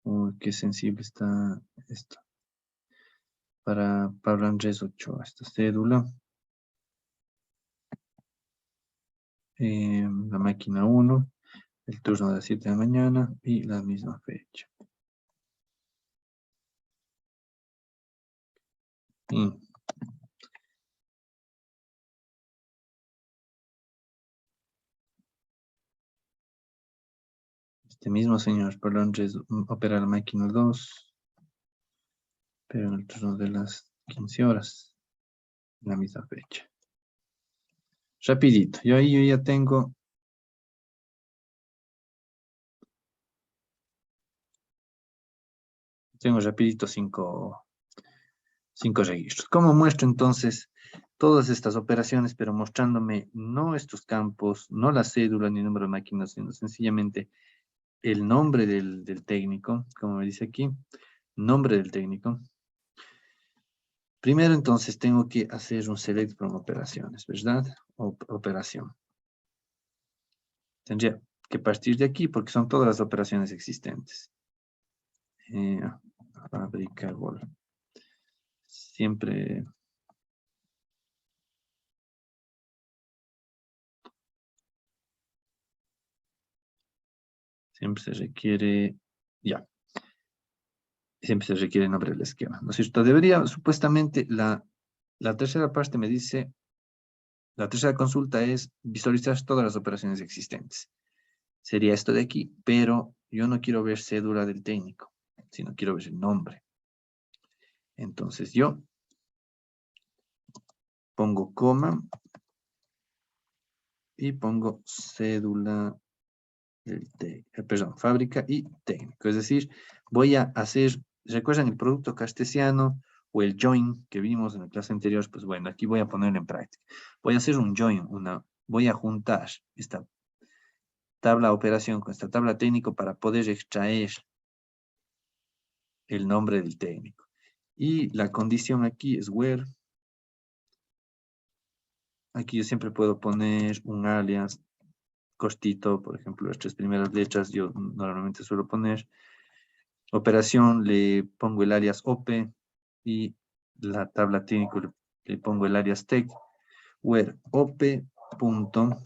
Oh, qué sensible está esto. Para Pablo Andrés Ochoa, esta cédula. La máquina 1, el turno de las 7 de la mañana y la misma fecha. Y este mismo señor Pablo Andrés opera la máquina 2, pero en el turno de las 15 horas, la misma fecha. Rapidito, yo ya tengo rapidito 5 registros. ¿Cómo muestro entonces todas estas operaciones, pero mostrándome no estos campos, no la cédula ni el número de máquinas, sino sencillamente el nombre del técnico, como me dice aquí, nombre del técnico. Primero entonces tengo que hacer un select from operaciones, ¿verdad? Operación. Tendría que partir de aquí porque son todas las operaciones existentes. Fábrica, gol. Siempre se requiere, ya, siempre se requiere el nombre del esquema, ¿no es cierto? Debería, supuestamente, la tercera parte me dice, la tercera consulta es visualizar todas las operaciones existentes. Sería esto de aquí, pero yo no quiero ver cédula del técnico, sino quiero ver el nombre. Entonces yo pongo coma y pongo cédula del perdón, fábrica y técnico. Es decir, voy a hacer, ¿recuerdan el producto cartesiano o el join que vimos en la clase anterior? Pues bueno, aquí voy a ponerlo en práctica. Voy a hacer un join, voy a juntar esta tabla operación con esta tabla técnico para poder extraer el nombre del técnico. Y la condición aquí es where. Aquí yo siempre puedo poner un alias cortito, por ejemplo, las 3 primeras letras yo normalmente suelo poner. Operación le pongo el alias OP y la tabla técnico le pongo el alias tech, where OP punto.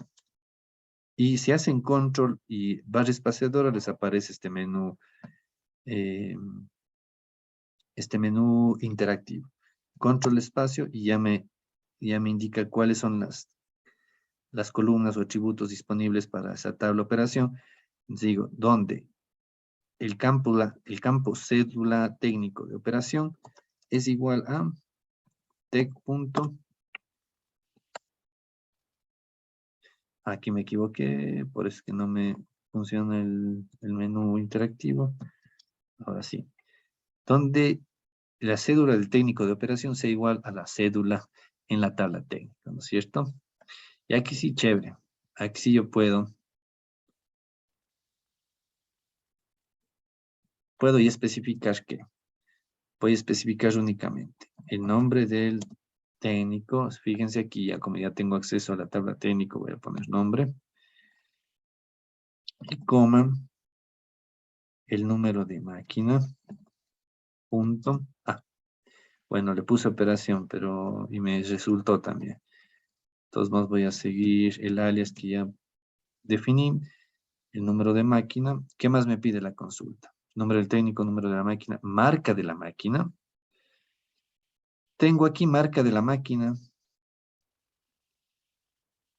Y si hacen control y barra espaciadora les aparece este menú interactivo. Control espacio y ya me indica cuáles son las columnas o atributos disponibles para esa tabla operación. Digo, ¿dónde? El campo cédula técnico de operación es igual a tech punto Aquí me equivoqué, por eso es que no me funciona el menú interactivo. Ahora sí. Donde la cédula del técnico de operación sea igual a la cédula en la tabla técnica, ¿no es cierto? Y aquí sí, chévere. Aquí sí yo puedo y especificar qué. Voy a especificar únicamente el nombre del técnico. Fíjense aquí, ya como ya tengo acceso a la tabla técnico, voy a poner nombre. Y coma, el número de máquina, punto. Bueno, le puse operación, pero y me resultó también. Entonces más voy a seguir el alias que ya definí, el número de máquina. ¿Qué más me pide la consulta? Nombre del técnico, número de la máquina, marca de la máquina. Tengo aquí marca de la máquina.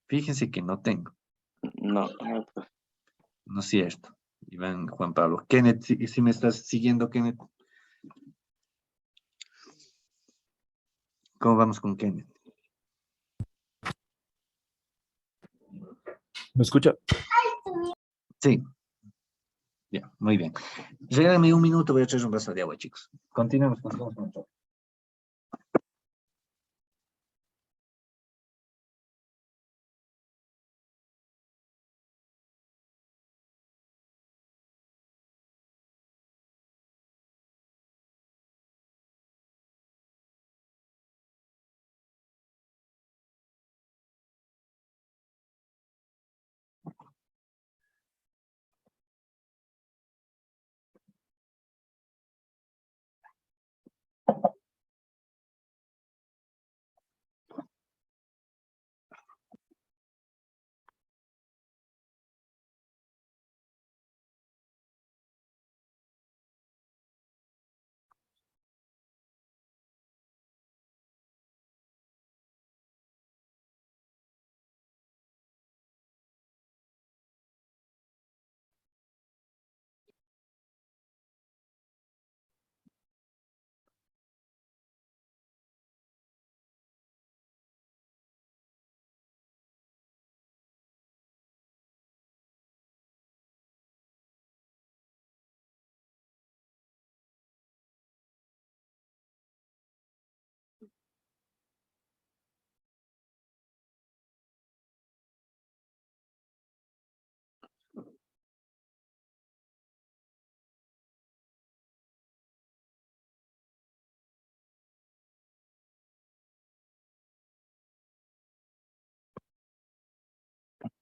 Fíjense que no tengo. No, no, pues, No es cierto. Iván, Juan Pablo. Kenneth, si me estás siguiendo, Kenneth. ¿Cómo vamos con Kenneth? ¿Me escucha? Sí. Ya, muy bien. Regálame un minuto, voy a echar un vaso de agua, chicos. Continuamos con el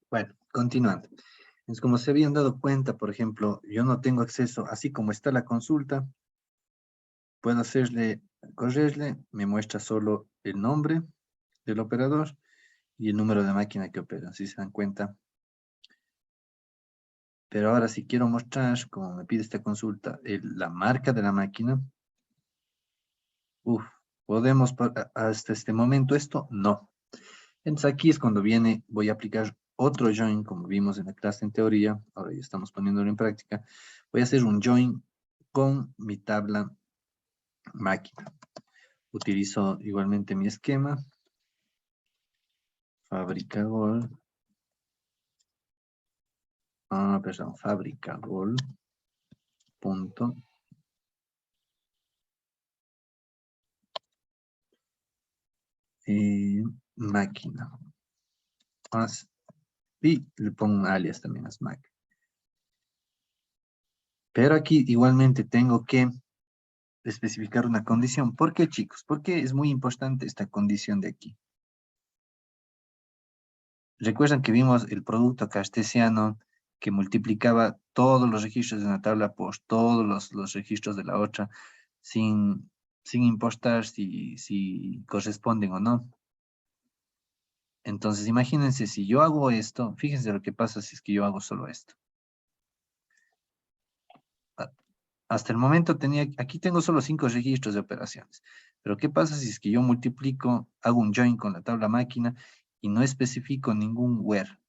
Bueno, continuando. Es como se habían dado cuenta, por ejemplo, yo no tengo acceso, así como está la consulta, puedo correrle, me muestra solo el nombre del operador y el número de máquina que opera, si se dan cuenta. Pero ahora si quiero mostrar, como me pide esta consulta, la marca de la máquina, ¿podemos hasta este momento esto? No. Entonces aquí es cuando voy a aplicar otro join, como vimos en la clase en teoría, ahora ya estamos poniéndolo en práctica. Voy a hacer un join con mi tabla máquina. Utilizo igualmente mi esquema, fábrica gol, fábrica gol, punto, máquina. Y le pongo un alias también a Mac. Pero aquí igualmente tengo que especificar una condición. ¿Por qué, chicos? Porque es muy importante esta condición de aquí. Recuerdan que vimos el producto cartesiano que multiplicaba todos los registros de una tabla por todos los registros de la otra, sin importar si corresponden o no. Entonces, imagínense, si yo hago esto, fíjense lo que pasa si es que yo hago solo esto. Hasta el momento aquí tengo solo 5 registros de operaciones. Pero ¿qué pasa si es que yo multiplico, hago un join con la tabla máquina y no especifico ningún where?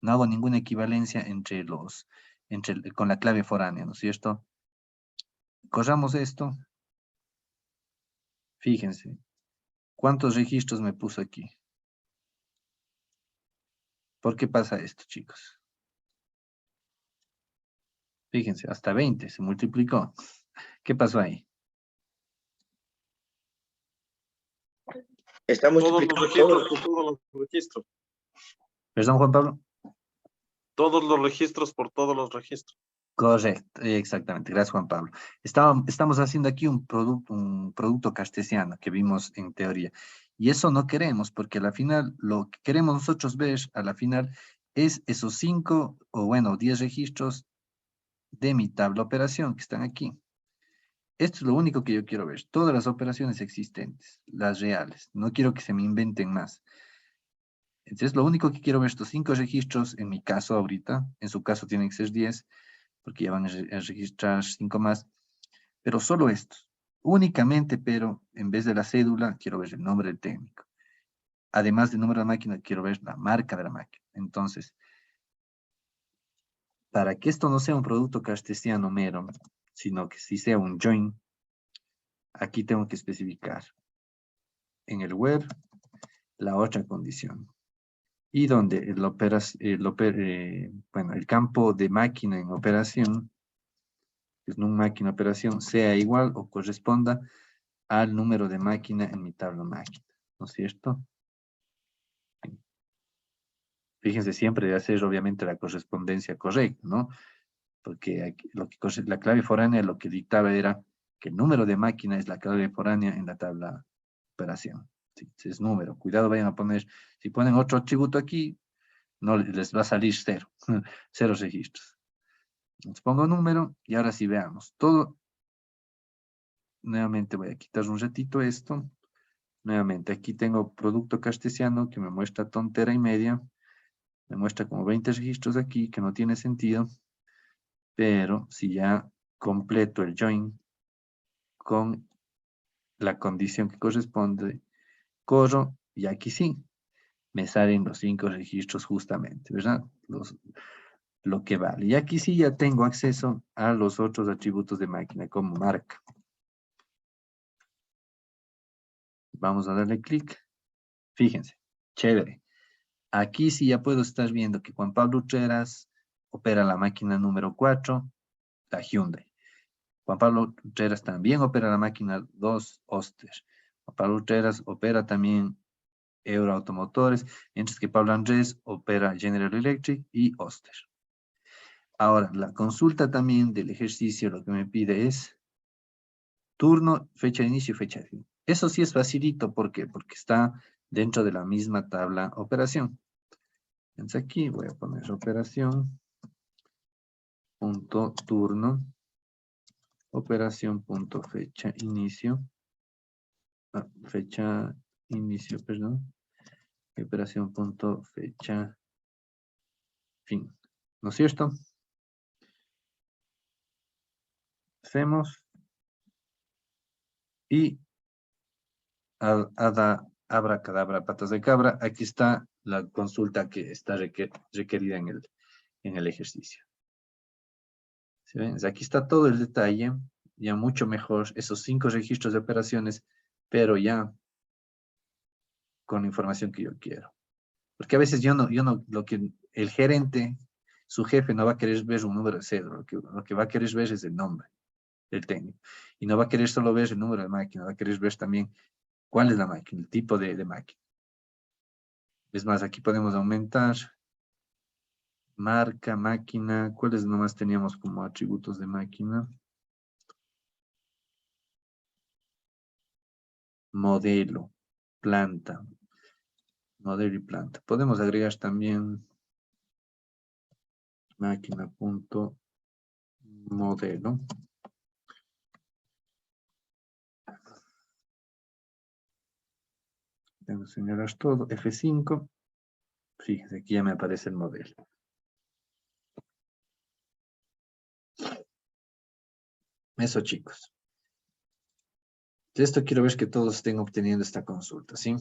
No hago ninguna equivalencia con la clave foránea, ¿no es cierto? Corramos esto. Fíjense. ¿Cuántos registros me puso aquí? ¿Por qué pasa esto, chicos? Fíjense, hasta 20 se multiplicó. ¿Qué pasó ahí? Está multiplicando todo. Todos los registros. ¿Perdón, Juan Pablo? Todos los registros por todos los registros. Correcto, exactamente. Gracias, Juan Pablo. Estamos haciendo aquí un producto cartesiano que vimos en teoría. Y eso no queremos, porque a la final, lo que queremos nosotros ver a la final es esos 5 o bueno, 10 registros de mi tabla operación que están aquí. Esto es lo único que yo quiero ver. Todas las operaciones existentes, las reales. No quiero que se me inventen más. Entonces, lo único que quiero ver estos 5 registros, en mi caso ahorita, en su caso tienen que ser 10, porque ya van a registrar 5 más, pero solo estos. Únicamente, pero en vez de la cédula, quiero ver el nombre del técnico. Además del número de la máquina, quiero ver la marca de la máquina. Entonces, para que esto no sea un producto cartesiano mero, sino que sí sea un join, aquí tengo que especificar en el where la otra condición. Y donde el campo de máquina en operación, que es un máquina operación, sea igual o corresponda al número de máquina en mi tabla máquina, ¿no es cierto? Fíjense, siempre de hacer obviamente la correspondencia correcta, ¿no? Porque aquí, la clave foránea lo que dictaba era que el número de máquina es la clave foránea en la tabla operación. Sí, es número. Cuidado, vayan a poner, si ponen otro atributo aquí, no les va a salir cero, cero registros. Entonces pongo número y ahora sí veamos. Todo, nuevamente voy a quitar un ratito esto. Nuevamente, aquí tengo producto cartesiano que me muestra tontera y media. Me muestra como 20 registros aquí, que no tiene sentido. Pero si ya completo el join con la condición que corresponde, corro y aquí sí, me salen los 5 registros justamente, ¿verdad? Lo que vale. Y aquí sí ya tengo acceso a los otros atributos de máquina como marca. Vamos a darle clic. Fíjense, chévere. Aquí sí ya puedo estar viendo que Juan Pablo Utreras opera la máquina número 4, la Hyundai. Juan Pablo Utreras también opera la máquina 2, Oster. Juan Pablo Utreras opera también Euro Automotores, mientras que Pablo Andrés opera General Electric y Oster. Ahora, la consulta también del ejercicio lo que me pide es turno, fecha de inicio y fecha de fin. Eso sí es facilito, ¿por qué? Porque está dentro de la misma tabla operación. Entonces aquí voy a poner operación, punto turno, operación, punto fecha inicio, fecha inicio, perdón, y operación, punto fecha fin. ¿No es cierto? Hacemos y abracadabra, patas de cabra, aquí está la consulta que está requerida en el ejercicio. ¿Sí ven? Aquí está todo el detalle, ya mucho mejor, esos 5 registros de operaciones, pero ya con la información que yo quiero. Porque a veces lo que el gerente, su jefe no va a querer ver un número de cédula, lo que va a querer ver es el nombre del técnico. Y no va a querer solo ver el número de máquina, va a querer ver también cuál es la máquina, el tipo de máquina. Es más, aquí podemos aumentar marca, máquina, ¿cuáles nomás teníamos como atributos de máquina? Modelo, planta, modelo y planta. Podemos agregar también máquina.modelo. Tengo que señalar todo, F5. Fíjense, aquí ya me aparece el modelo. Eso, chicos. De esto quiero ver que todos estén obteniendo esta consulta, ¿sí?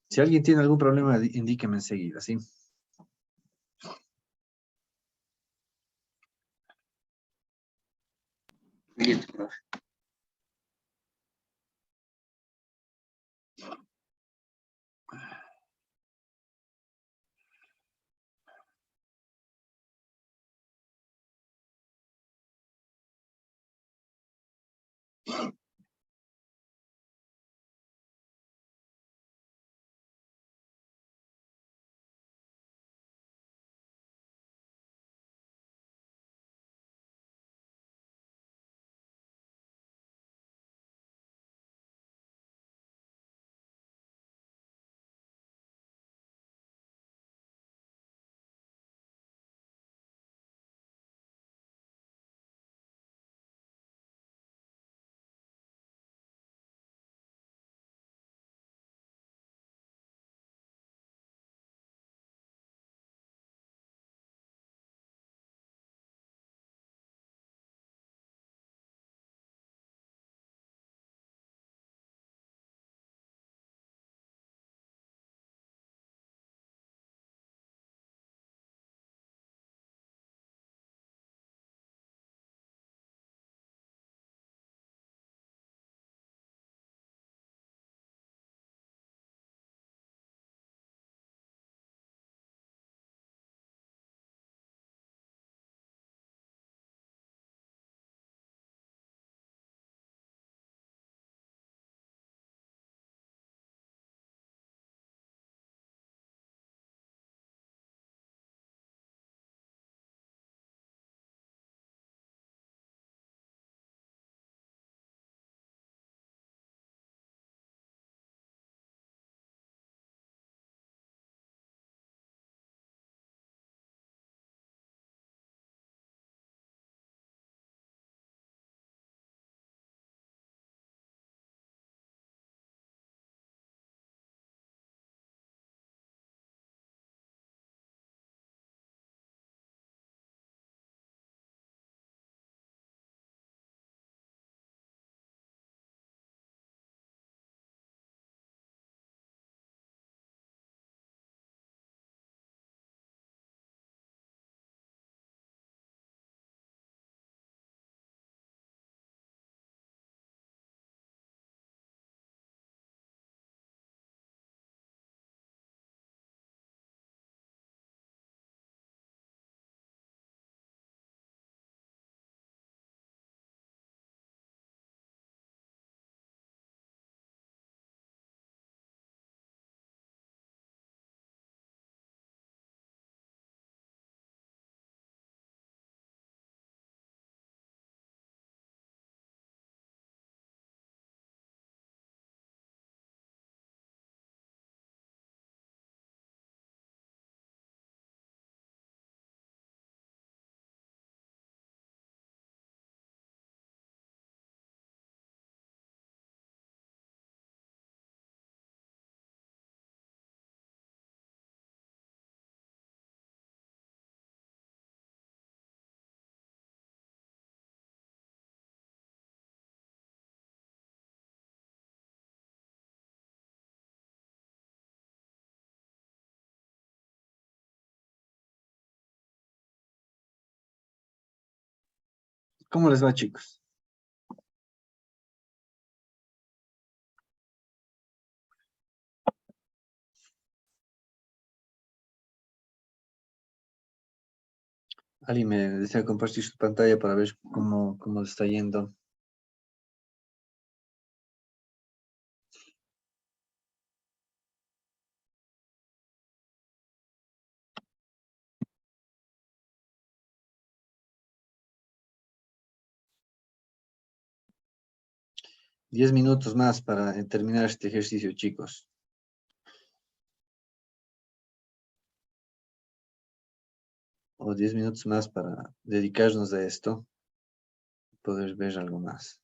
Si alguien tiene algún problema, indíqueme enseguida, ¿sí? Listo, profe. ¿Cómo les va, chicos? ¿Alguien me desea compartir su pantalla para ver cómo le está yendo? Diez minutos más para terminar este ejercicio, chicos. O 10 minutos más para dedicarnos a esto. Poder ver algo más.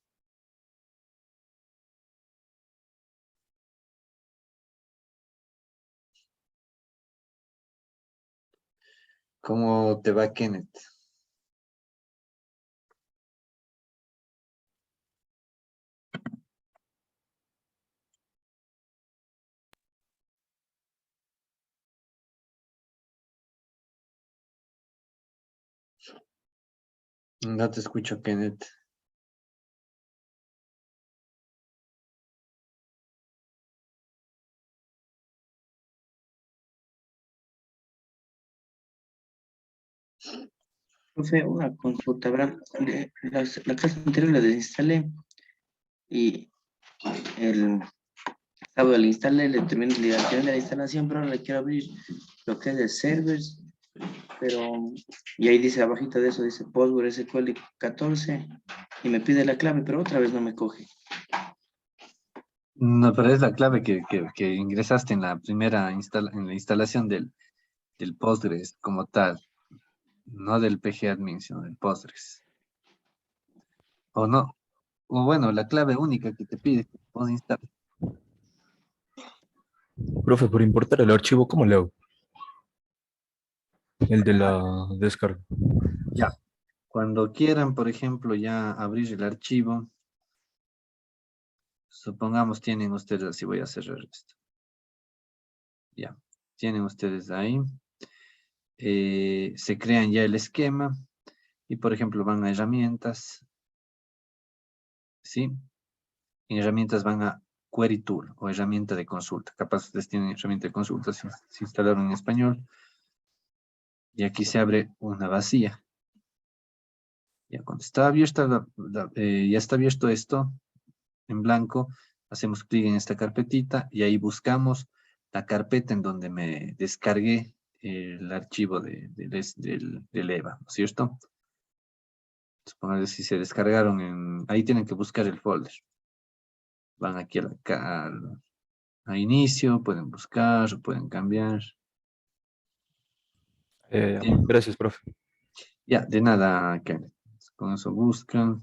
¿Cómo te va, Kenneth? No te escucho, Kenneth. Profe, una consulta, ¿verdad? La clase anterior la desinstalé y el sábado la instalé, le terminé la instalación, pero ahora le quiero abrir lo que es el servers, pero, y ahí dice abajito de eso, dice PostgreSQL 14 y me pide la clave, pero otra vez no me coge. No, pero es la clave que ingresaste en la primera en la instalación del Postgres como tal. No del PG-admin, sino del Postgres. O no. O bueno, la clave única que te pide que puedas instalar. Profe, por importar el archivo, ¿cómo le hago? El de la descarga. Ya. Cuando quieran, por ejemplo, ya abrir el archivo, supongamos tienen ustedes, así voy a cerrar esto. Ya. Tienen ustedes ahí. Se crean ya el esquema y, por ejemplo, van a herramientas. ¿Sí? En herramientas van a Query Tool o herramienta de consulta. Capaz ustedes tienen herramienta de consulta, se instalaron en español. Y aquí se abre una vacía. Ya cuando está abierta, ya está abierto esto en blanco, hacemos clic en esta carpetita y ahí buscamos la carpeta en donde me descargué el archivo del EVA, ¿no es cierto? Supongamos si se descargaron ahí tienen que buscar el folder. Van aquí a inicio, pueden buscar, pueden cambiar. Bien. Gracias, profe. Ya, de nada, Kenneth. Con eso buscan.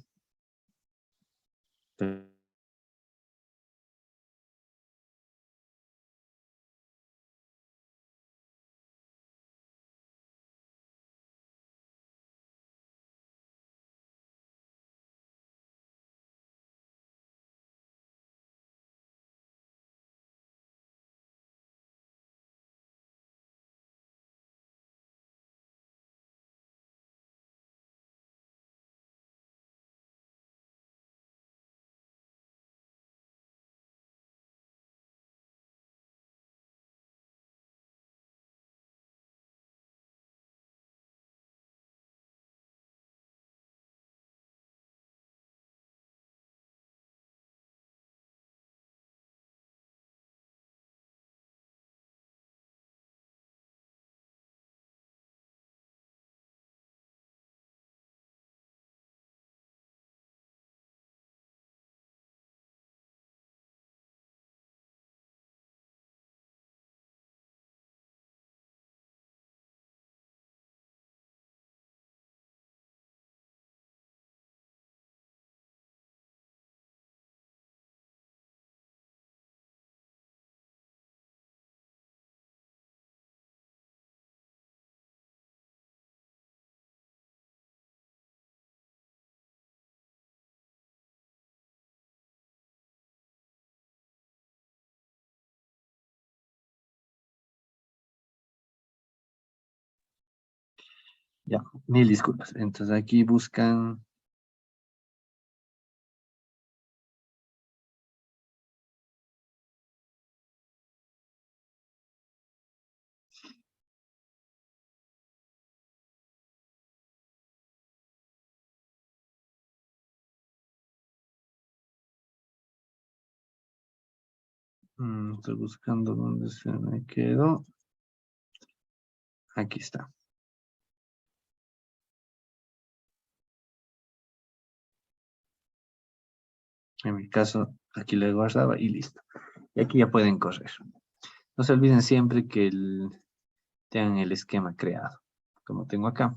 Ya, mil disculpas. Entonces aquí buscan Estoy buscando dónde se me quedó. Aquí está. En mi caso, aquí le guardaba y listo. Y aquí ya pueden correr. No se olviden siempre que tengan el esquema creado, como tengo acá.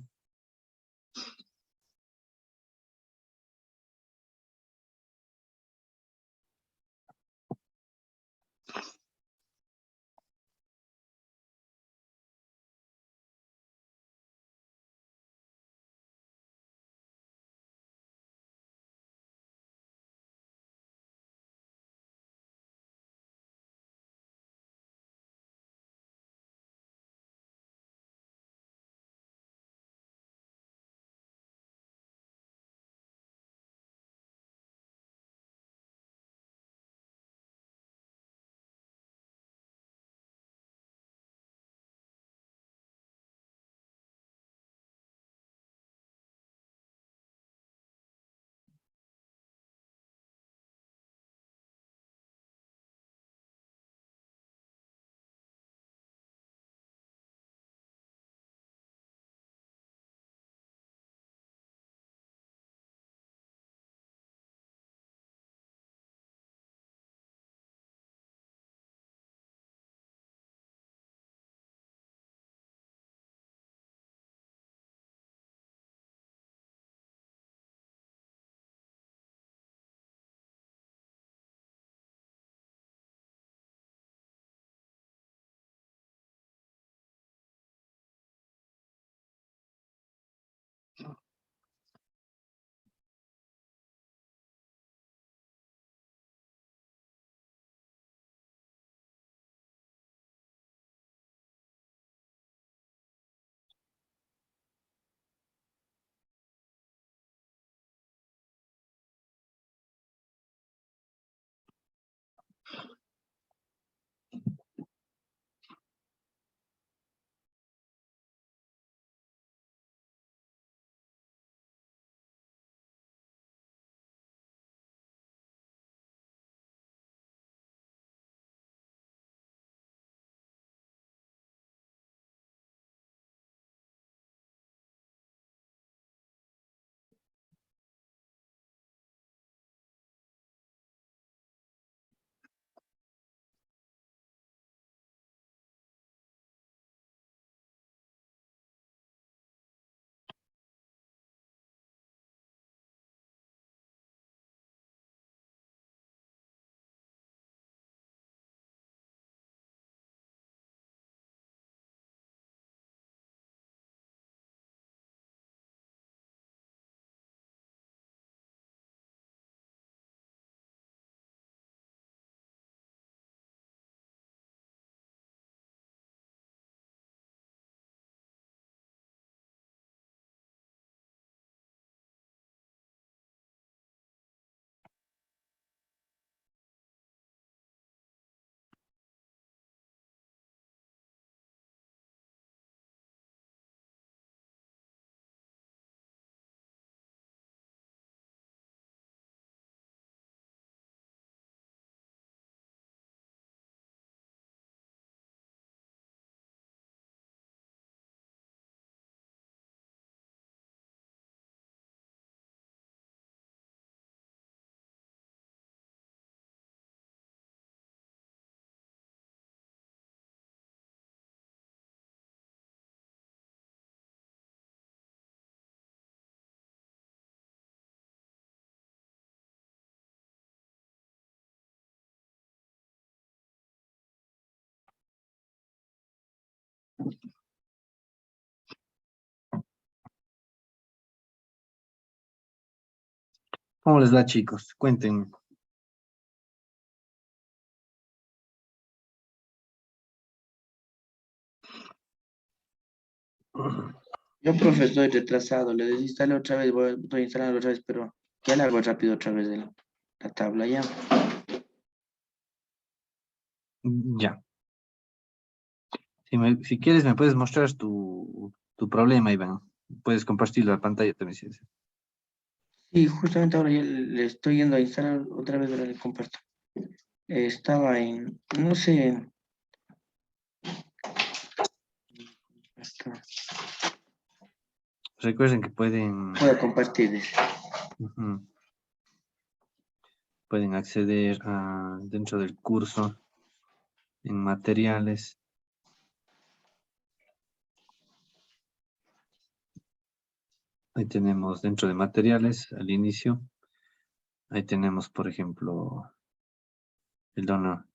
¿Cómo les va, chicos? Cuéntenme. Yo, profe, estoy retrasado. Le desinstalé otra vez, voy a instalar otra vez, pero ya le hago rápido otra vez de la tabla ya. Ya. Si quieres, me puedes mostrar tu problema, Iván. Puedes compartir la pantalla también. Si deseas. Sí, justamente ahora ya le estoy yendo a instalar otra vez, ahora le comparto. Estaba en, no sé, hasta, Recuerden que pueden, voy a compartirles. ujú, pueden acceder a, dentro del curso en materiales. Ahí tenemos dentro de materiales al inicio. Ahí tenemos, por ejemplo, el donor.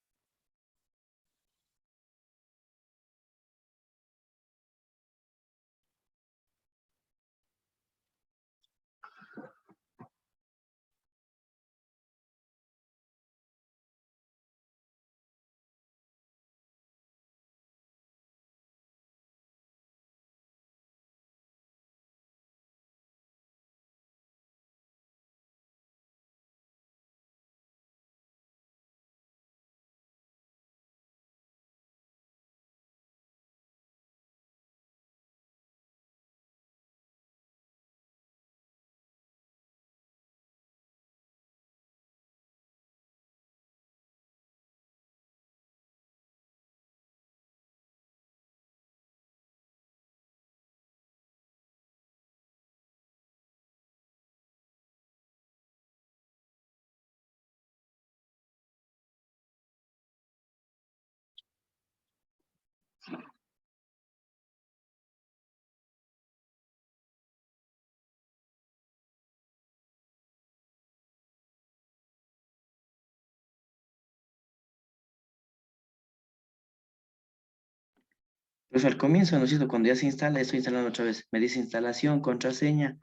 Pues al comienzo, ¿no es cierto? Cuando ya se instala, estoy instalando otra vez. Me dice instalación, contraseña,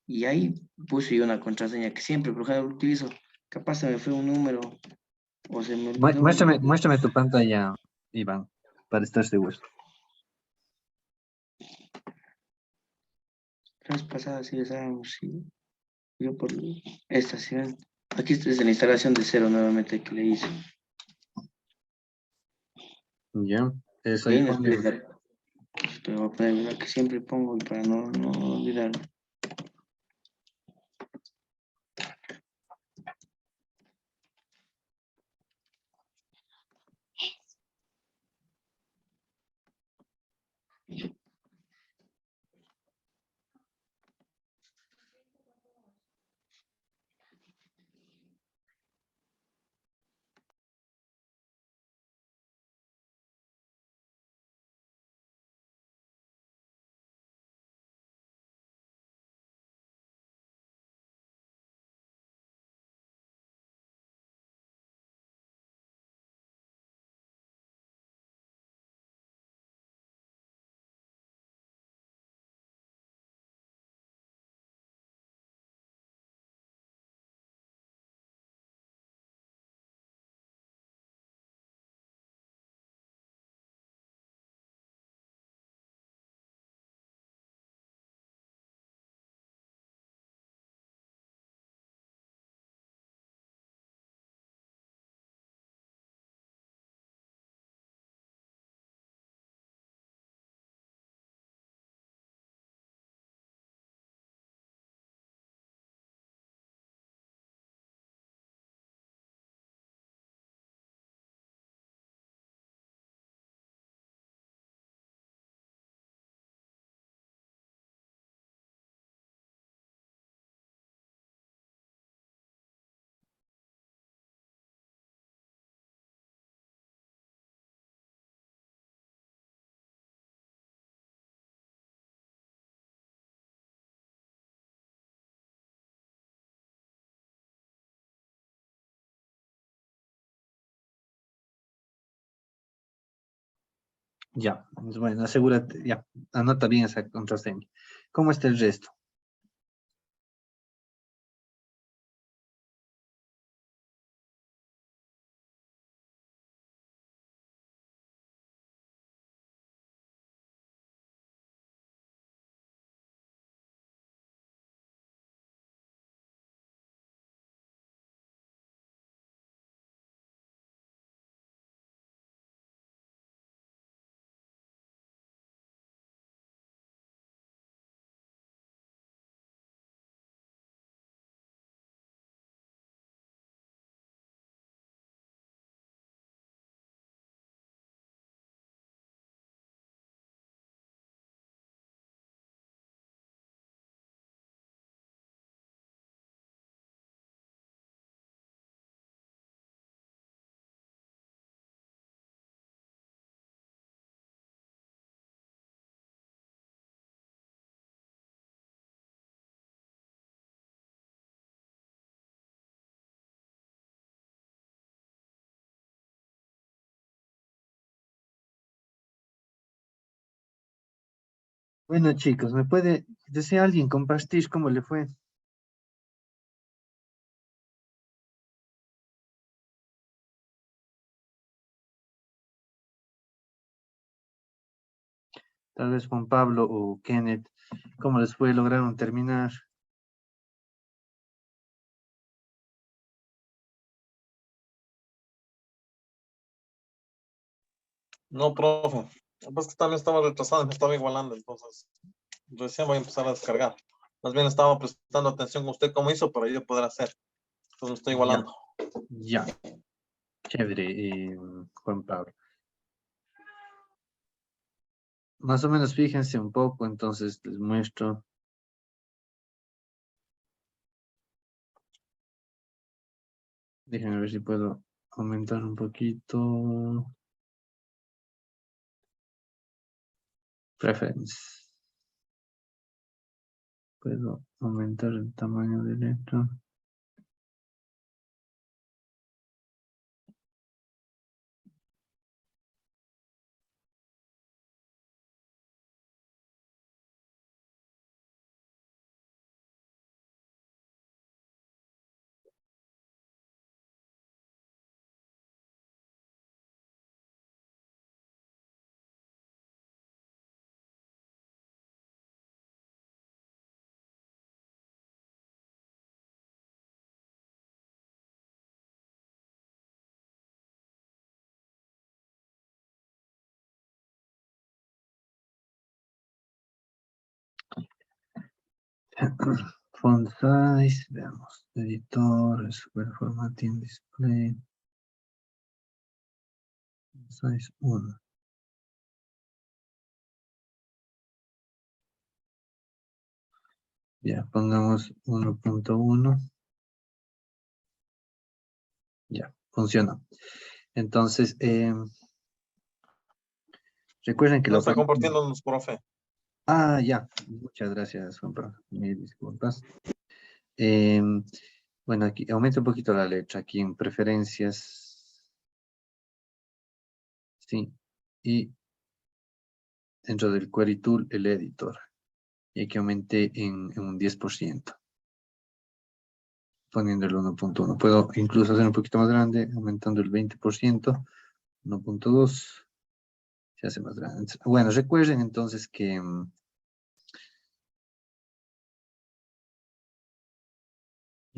y ahí puse yo una contraseña que siempre, por ejemplo, utilizo. Capaz se me fue un número o se me olvidó. Muéstrame tu pantalla, Iván, para estar seguro. La vez pasada sí les dábamos, sí. Yo por esta, ¿sí ven? Aquí es la instalación de cero nuevamente que le hice. Ya, eso Y ahí ahí nos puede ponle. dar. Te voy a poner la que siempre pongo y para no olvidar. Ya, pues bueno, asegúrate, ya, anota bien esa contraseña. ¿Cómo está el resto? Bueno, chicos, ¿me puede decir alguien compartir cómo le fue? Tal vez Juan Pablo o Kenneth, ¿cómo les fue? ¿Lograron terminar? No, profe. Pues que también estaba retrasado, me estaba igualando, entonces recién voy a empezar a descargar. Más bien estaba prestando atención con usted cómo hizo para yo poder hacer. Entonces me estoy Ya, igualando. ya. Chévere, Juan Pablo. Más o menos fíjense un poco, entonces les muestro. Déjenme ver si puedo aumentar un poquito. Preference. Puedo aumentar el tamaño de letra. Font size, veamos. Editor, square formatting display. Size 1. Ya, pongamos 1.1. Ya, funcionó. Entonces, recuerden que No lo... está compartiéndonos, profe. Ah, ya. Muchas gracias, Juan Pablo. Mil disculpas. Em, bueno, aquí aumenta un poquito la letra. Aquí en preferencias. Sí. Y dentro del Query Tool, el editor. Y aquí aumenté en un 10%. Poniendo el 1.1. Puedo incluso hacer un poquito más grande, aumentando el 20%. 1.2. Se hace más grande. Bueno, recuerden entonces que...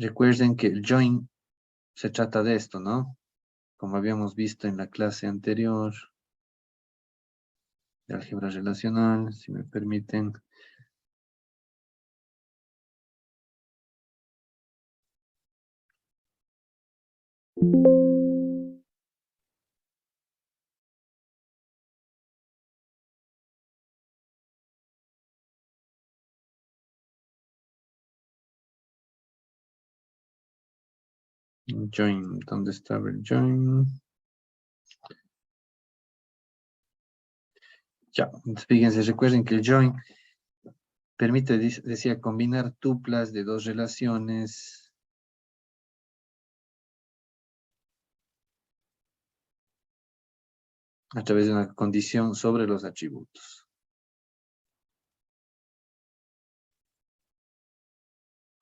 recuerden que el join se trata de esto, ¿no? Como habíamos visto en la clase anterior de álgebra relacional, si me permiten. Join, ¿dónde estaba el join? Ya, entonces fíjense, recuerden que el join permite, decía, combinar tuplas de dos relaciones a través de una condición sobre los atributos.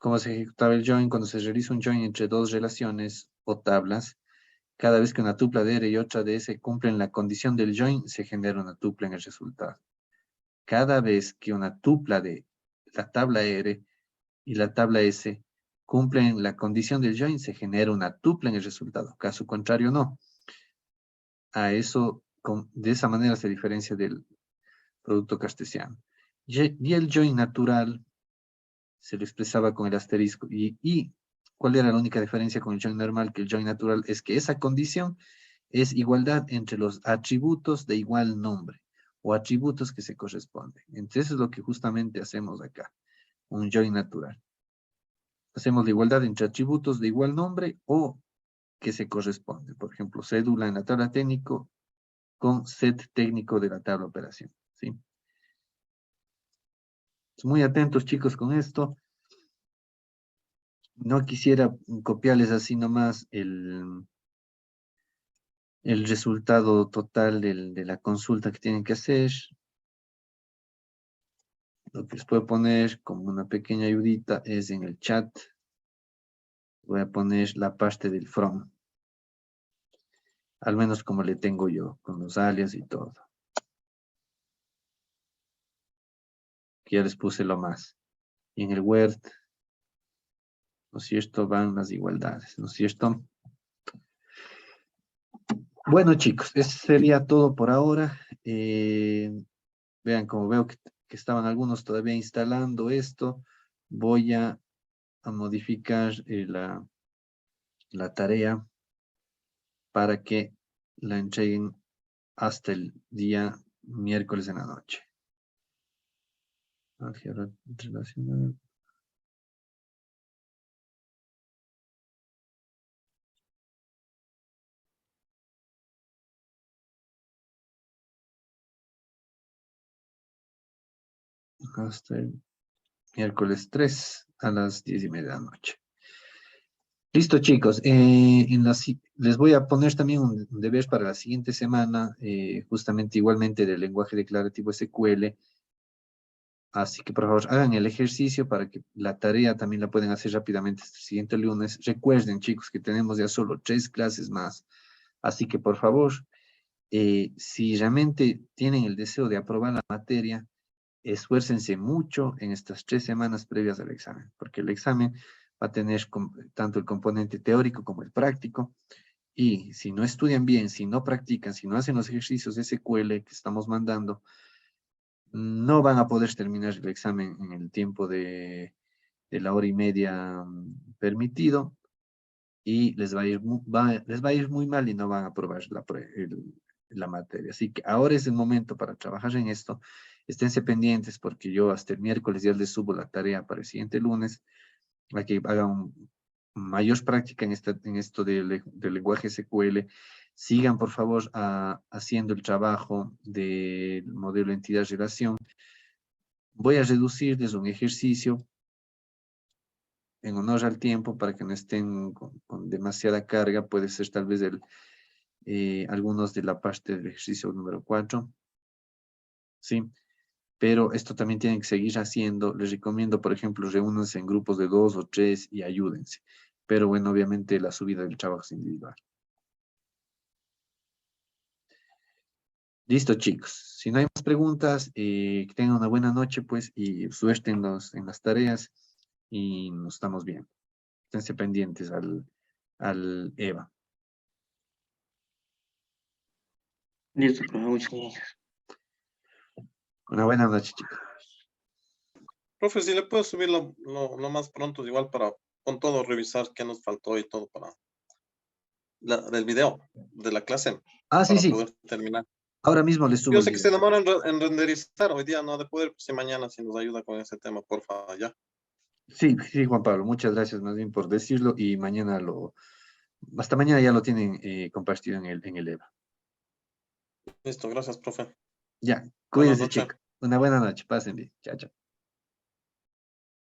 ¿Cómo se ejecutaba el join? Cuando se realiza un join entre dos relaciones o tablas, cada vez que una tupla de R y otra de S cumplen la condición del join, se genera una tupla en el resultado. Cada vez que una tupla de la tabla R y la tabla S cumplen la condición del join, se genera una tupla en el resultado. Caso contrario, no. A eso, de esa manera se diferencia del producto cartesiano. Y el join natural se lo expresaba con el asterisco. Y ¿cuál era la única diferencia con el join normal? Que el join natural es que esa condición es igualdad entre los atributos de igual nombre o atributos que se corresponden. Entonces eso es lo que justamente hacemos acá, un join natural. Hacemos la igualdad entre atributos de igual nombre o que se corresponden. Por ejemplo, cédula en la tabla técnico con set técnico de la tabla operación. ¿Sí? Muy atentos, chicos, con esto. No quisiera copiarles así nomás el resultado total de la consulta que tienen que hacer. Lo que les puedo poner como una pequeña ayudita es en el chat. Voy a poner la parte del from. Al menos como le tengo yo, con los alias y todo. Que ya les puse lo más. Y en el Word, ¿no es cierto? Van las igualdades, ¿no es cierto? Bueno, chicos, eso sería todo por ahora. Vean, como veo que estaban algunos todavía instalando esto, voy a modificar la tarea para que la entreguen hasta el día miércoles en la noche. Álgebra relacional. Hasta el miércoles 3 a las 10:30 de la noche. Listo, chicos. Les voy a poner también un deber para la siguiente semana, justamente igualmente del lenguaje declarativo SQL. Así que por favor hagan el ejercicio para que la tarea también la pueden hacer rápidamente este siguiente lunes. Recuerden, chicos, que tenemos ya solo 3 clases más. Así que por favor, si realmente tienen el deseo de aprobar la materia, esfuércense mucho en estas 3 semanas previas al examen, porque el examen va a tener tanto el componente teórico como el práctico, y si no estudian bien, si no practican, si no hacen los ejercicios de SQL que estamos mandando, no van a poder terminar el examen en el tiempo de la hora y media permitido, y les va a ir muy mal y no van a aprobar la materia. Así que ahora es el momento para trabajar en esto. Esténse pendientes porque yo hasta el miércoles ya les subo la tarea para el siguiente lunes, para que hagan mayor práctica en esto del lenguaje SQL. Sigan, por favor, haciendo el trabajo del modelo entidad-relación. Voy a reducirles un ejercicio en honor al tiempo para que no estén con demasiada carga. Puede ser tal vez algunos de la parte del ejercicio número 4. ¿Sí? Pero esto también tienen que seguir haciendo. Les recomiendo, por ejemplo, reúnanse en grupos de 2 o 3 y ayúdense. Pero bueno, obviamente la subida del trabajo es individual. Listo, chicos. Si no hay más preguntas, que tengan una buena noche, pues, y suerte en las tareas, y nos estamos viendo. Esténse pendientes al EVA. Listo, profe, muchas gracias. Una buena noche, chicos. Profe, si le puedo subir lo más pronto, igual para con todo revisar qué nos faltó y todo para del video de la clase, Ah, sí, para sí. poder terminar. Ahora mismo les subo Yo el sé que se video. demora en renderizar hoy día, no de poder, pues si mañana si nos ayuda con ese tema, porfa, ya. Sí, sí, Juan Pablo, muchas gracias más bien por decirlo, y hasta mañana ya lo tienen compartido en el EVA. Listo, gracias, profe. Ya, Buenas cuídense, noches. chicos. Una buena noche, pasen bien. Chao, chao.